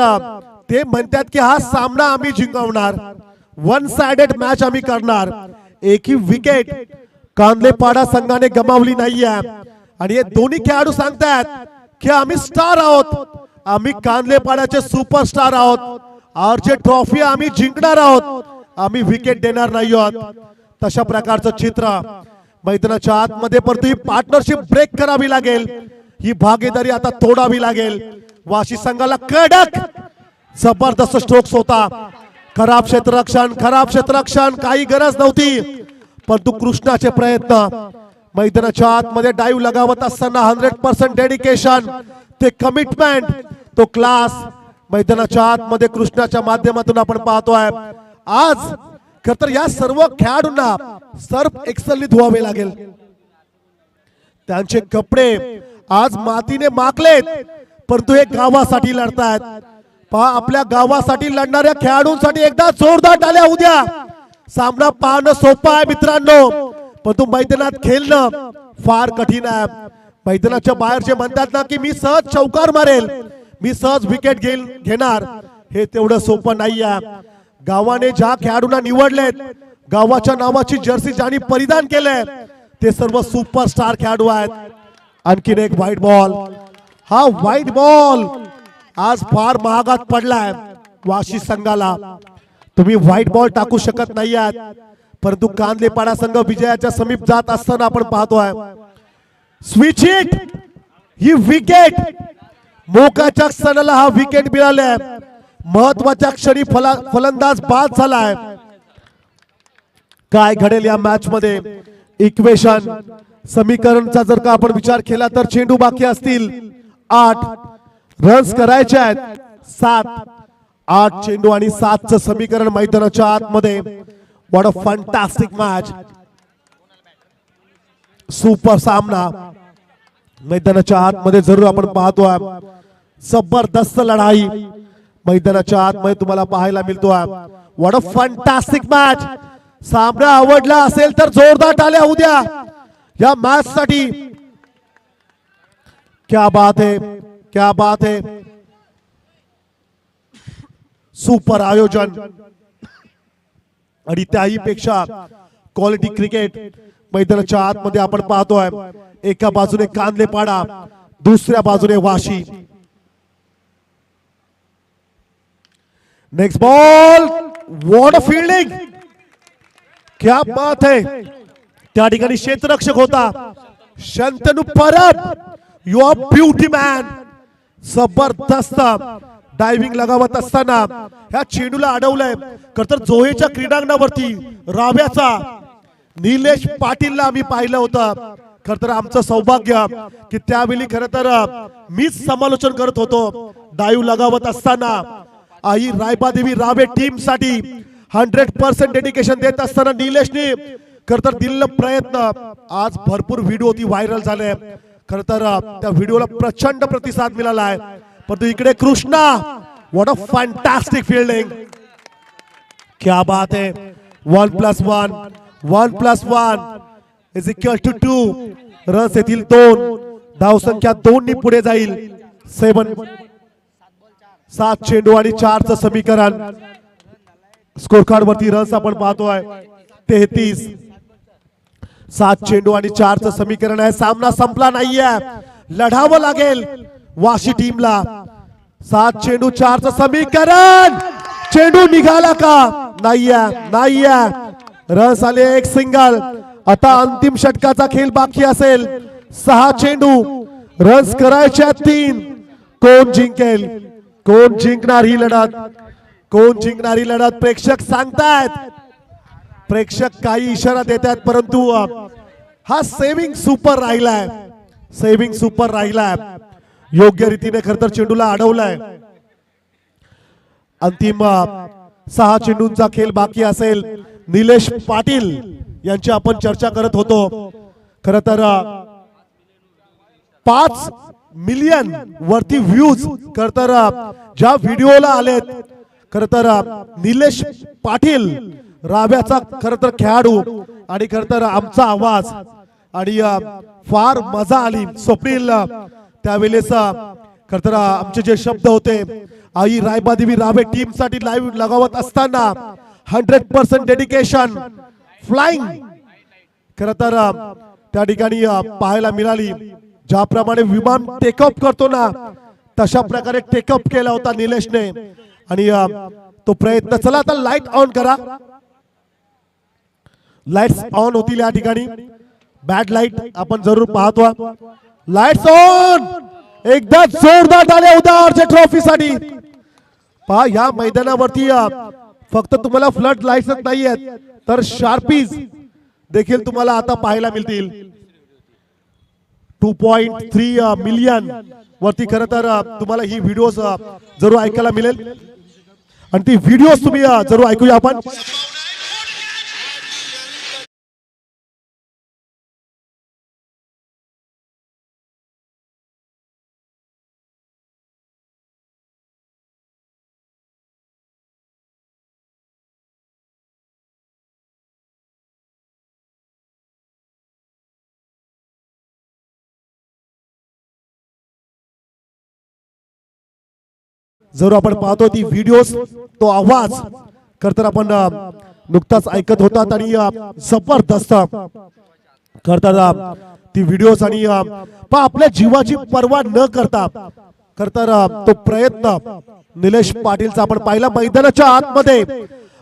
Speaker 2: ते म्हणतात की हा सामना आम्ही जिंकवणार. 1 साइडेड मॅच आम्ही करणार. एकही विकेट कांदलेपाडा संघाने गमावली नाहीये. आणि हे दोन्ही खेळाडू सांगतात की आम्ही स्टार आहोत. आम्ही कांदलेपाड्याचे सुपरस्टार आहोत. आरजे ट्रॉफी आम्ही जिंकणार आहोत. आम्ही विकेट देणार नाही आहोत. तशा प्रकारचं चित्र मैदानाच्या आतमध्ये. परंतु ही पार्टनरशिप ब्रेक करावी लागेल. ही भागीदारी आता तोडावी लागेल. वाशी संघाला कडक जबरदस्त स्ट्रोक्स होता. खराब क्षेत्ररक्षण काही गरज नव्हती. परंतु कृष्णाचे प्रयत्न. मैदानाच्या आतमध्ये डाईव्ह लगावत असताना 100% डेडिकेशन, ते कमिटमेंट, तो क्लास मैदानाच्या आतमध्ये कृष्णाच्या माध्यमातून आपण पाहतोय. आज खरं तर या सर्व खेळाडूंना सर्फ एक्सेलनी धुवावे लागेल. त्यांचे कपडे आज मातीने माखलेत परंतु हे गावासाठी लढतायत. पहा आपल्या गावासाठी लढणाऱ्या खेळाडूंसाठी एकदा जोरदार टाळ्या होऊ द्या. सामना पाहणं सोपं आहे मित्रांनो, परंतु मैदानात खेळणं फार कठीण आहे. मैदानाच्या बाहेर जे म्हणतात ना की मी सहज चौकार मारेल, मी सहज विकेट घेणार, हे तेवढं सोपं नाही आहे. गावाने ज्या खेळाडूंना निवडलेत, गावाच्या नावाची जर्सी ज्यांनी परिधान केले, ते सर्व सुपरस्टार खेळाडू आहेत. आणखीन एक व्हाईट बॉल. हा व्हाईट बॉल आज फार महागात पडलाय वाशी संघाला. तुम्ही व्हाईट बॉल टाकू शकत नाही आहात, परंतु कांदलेपाडा संघ विजयाच्या समीप जात असताना आपण पाहतोय. स्विच हिट, ही विकेट मोकाच्या क्षणाला हा विकेट मिळालाय. महत्वाच्या क्षणी फलंदाज बाद झालाय. काय घडेल या मॅच मध्ये? इक्वेशन समीकरणचा जर का आपण विचार केला तर चेंडू बाकी असतील 8, रन्स करायचे आहेत 7. 8 चेंडू आणि 7चं समीकरण मैदानाच्या आतमध्ये. What a fantastic match, super सामना मैदानाच्या आतमध्ये जरूर आपण पाहतोय. जबरदस्त लढाई मैदानाच्या आतमध्ये तुम्हाला पाहायला मिळतोय. What a fantastic match. सामना आवडला असेल तर जोरदार टाळ्या होऊ द्या या मॅच साठी. क्या बात है, क्या बात है. सुपर आयोजन आणि त्याही पेक्षा क्वालिटी क्रिकेट मैदानाच्या आतमध्ये आपण पाहतोय. एका बाजूने कांदलेपाडा, दुसऱ्या बाजूने Vashi. Next ball, what a fielding, क्या बात है. त्या ठिकाणी क्षेत्ररक्षक होता Shantanu Parab. You are beauty man. जबरदस्त डायव्हिंग लगावत असताना ह्या चेंडूला अडवलंय. खरतर जोहेच्या क्रीडांगणावरती राव्याचा निलेश पाटीलला आम्ही पाहिलं होतं. खरतर आमचं सौभाग्य की त्यावेळी खरं तर मीच समालोचन करत होतो. डाईव्ह लगावत असताना आई रायबादेवी रावे टीम साठी 100% डेडिकेशन देत असताना निलेशने खरं तर दिलेला प्रयत्न. आज भरपूर व्हिडिओ ती व्हायरल झाले. खरं तर त्या व्हिडिओला प्रचंड प्रतिसाद मिळाला आहे. परंतु इकडे Krishna, what a fantastic fielding, क्या बात है. 1+1, 1+1 इज इक्वल टू 2. रन्स येतील 2. धावसंख्या 2 नी पुढे जाईल. 7 चेंडू आणि 4चं समीकरण. स्कोर कार्ड वरती रन्स आपण पाहतोय 33. 7 चेंडू आणि 4चं समीकरण आहे. सामना संपला नाहीये, लढावं लागेल वाशी टीमला. 7 चेंडू 4चं समीकरण. चेंडू निघाला का? नाहीये. रन्स आले, एक सिंगल. आता अंतिम षटकाचा खेळ बाकी असेल. 6 चेंडू, रन्स करायचे 3. कोण जिंकेल? कोण जिंकणार ही लढत? कोण जिंकणार ही लढत? प्रेक्षक सांगतायत, प्रेक्षक काही इशारा देत आहेत, परंतु हा सेव्हिंग सुपर राहिलाय. सेव्हिंग सुपर राहिलाय. योग्य रीतीने खरं तर चेंडूला अडवलाय. अंतिम 6 चेंडूंचा खेळ बाकी असेल. निलेश पाटील यांची आपण चर्चा करत होतो. खरं तर 5 मिलियन वरती व्ह्यूज खरं तर ज्या व्हिडिओला आलेत, खरं तर निलेश पाटील राव्याचा खरं तर खेळाडू आणि खरं तर आमचा आवाज आणि फार मजा आली. स्वप्नील त्यावेळेस खरं तर आमचे जे शब्द होते, आई रायबादेवी रावे टीम साठी लाईव्ह लगावत असताना 100% डेडिकेशन, फ्लाइंग खरं तर त्या ठिकाणी पाहायला मिळाली. ज्याप्रमाणे विमान टेकअप करतो ना, तशा प्रकारे टेकअप केला होता निलेशने. आणि तो प्रयत्न. चला आता लाईट ऑन करा. लाईट्स ऑन होतील या ठिकाणी. बॅड लाईट आपण जरूर पाहतो. Lights on. एकदा जोरदार टाळ्या होत्या आरचे ट्रॉफी साठी. पहा या मैदानावरती फक्त तुम्हाला फ्लड लाईट्सच नाही आहेत, तर शार्पीज देखील तुम्हाला आता पाहायला मिळतील. 2.3 मिलियन वरती खरं तर तुम्हाला ही व्हिडिओज जरूर ऐकायला मिळेल. आणि ती व्हिडिओज तुम्ही जरूर ऐकूया आपण. जर आपण पाहतो ती व्हिडिओज तो आवाज खरं तर आपण नुकताच ऐकत होतात आणि जबरदस्त खरं तर ती व्हिडिओज आणि आपल्या जीवाची पर्वा न करता खरं तर तो प्रयत्न निलेश पाटीलचा आपण पाहिला मैदानाच्या आतमध्ये.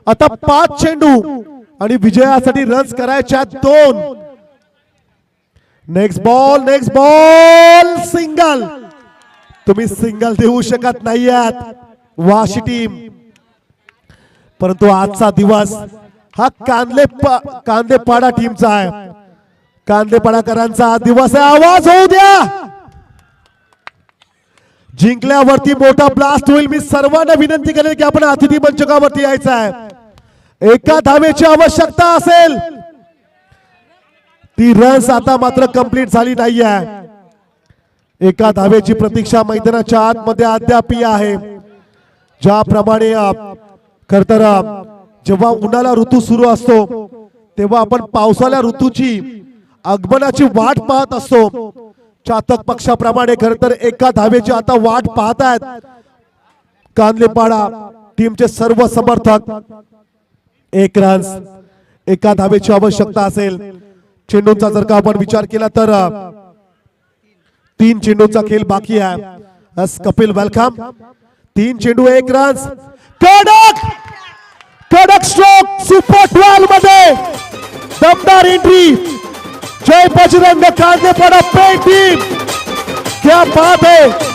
Speaker 2: आता 5 चेंडू आणि विजयासाठी रन्स करायच्या 2. Next ball single. तुम्ही सिंगल देऊ शकत नाही आहात वाशी टीम, परंतु आजचा दिवस हा कांदेपाडा टीमचा आहे. कांदेपाडाकरांचा दिवस आहे. आवाज होऊ द्या. जिंकल्यावरती मोठा ब्लास्ट होईल. मी सर्वांना विनंती करेन की आपण अतिथी मंचकावरती यायचं आहे. एका धावेची आवश्यकता असेल. ती रन्स आता मात्र कंप्लीट झाली नाहीये. एका धावेची प्रतीक्षा मैदानाच्या आतमध्ये अद्याप आहे. ज्याप्रमाणे खरं तर जेव्हा उन्हाळा ऋतू सुरू असतो तेव्हा आपण पावसाळ्या ऋतूची आगमनाची वाट पाहत असतो. चातक पक्षाप्रमाणे खरं तर एका धावेची आता वाट पाहतायत कांदेपाडा टीमचे सर्व समर्थक. 1 रन्स, एका धावेची आवश्यकता असेल. चेंडूंचा जर का आपण विचार केला तर 3 चेंडूचा खेळ बाकी आहे. कपिल वेलकम. 3 चेंडू 1 रन्स. कडक स्ट्रोक. सुपर 12 मध्ये दमदार एंट्री. जय बजरंग कांदेपाडा पेंट टीम. क्या बात है.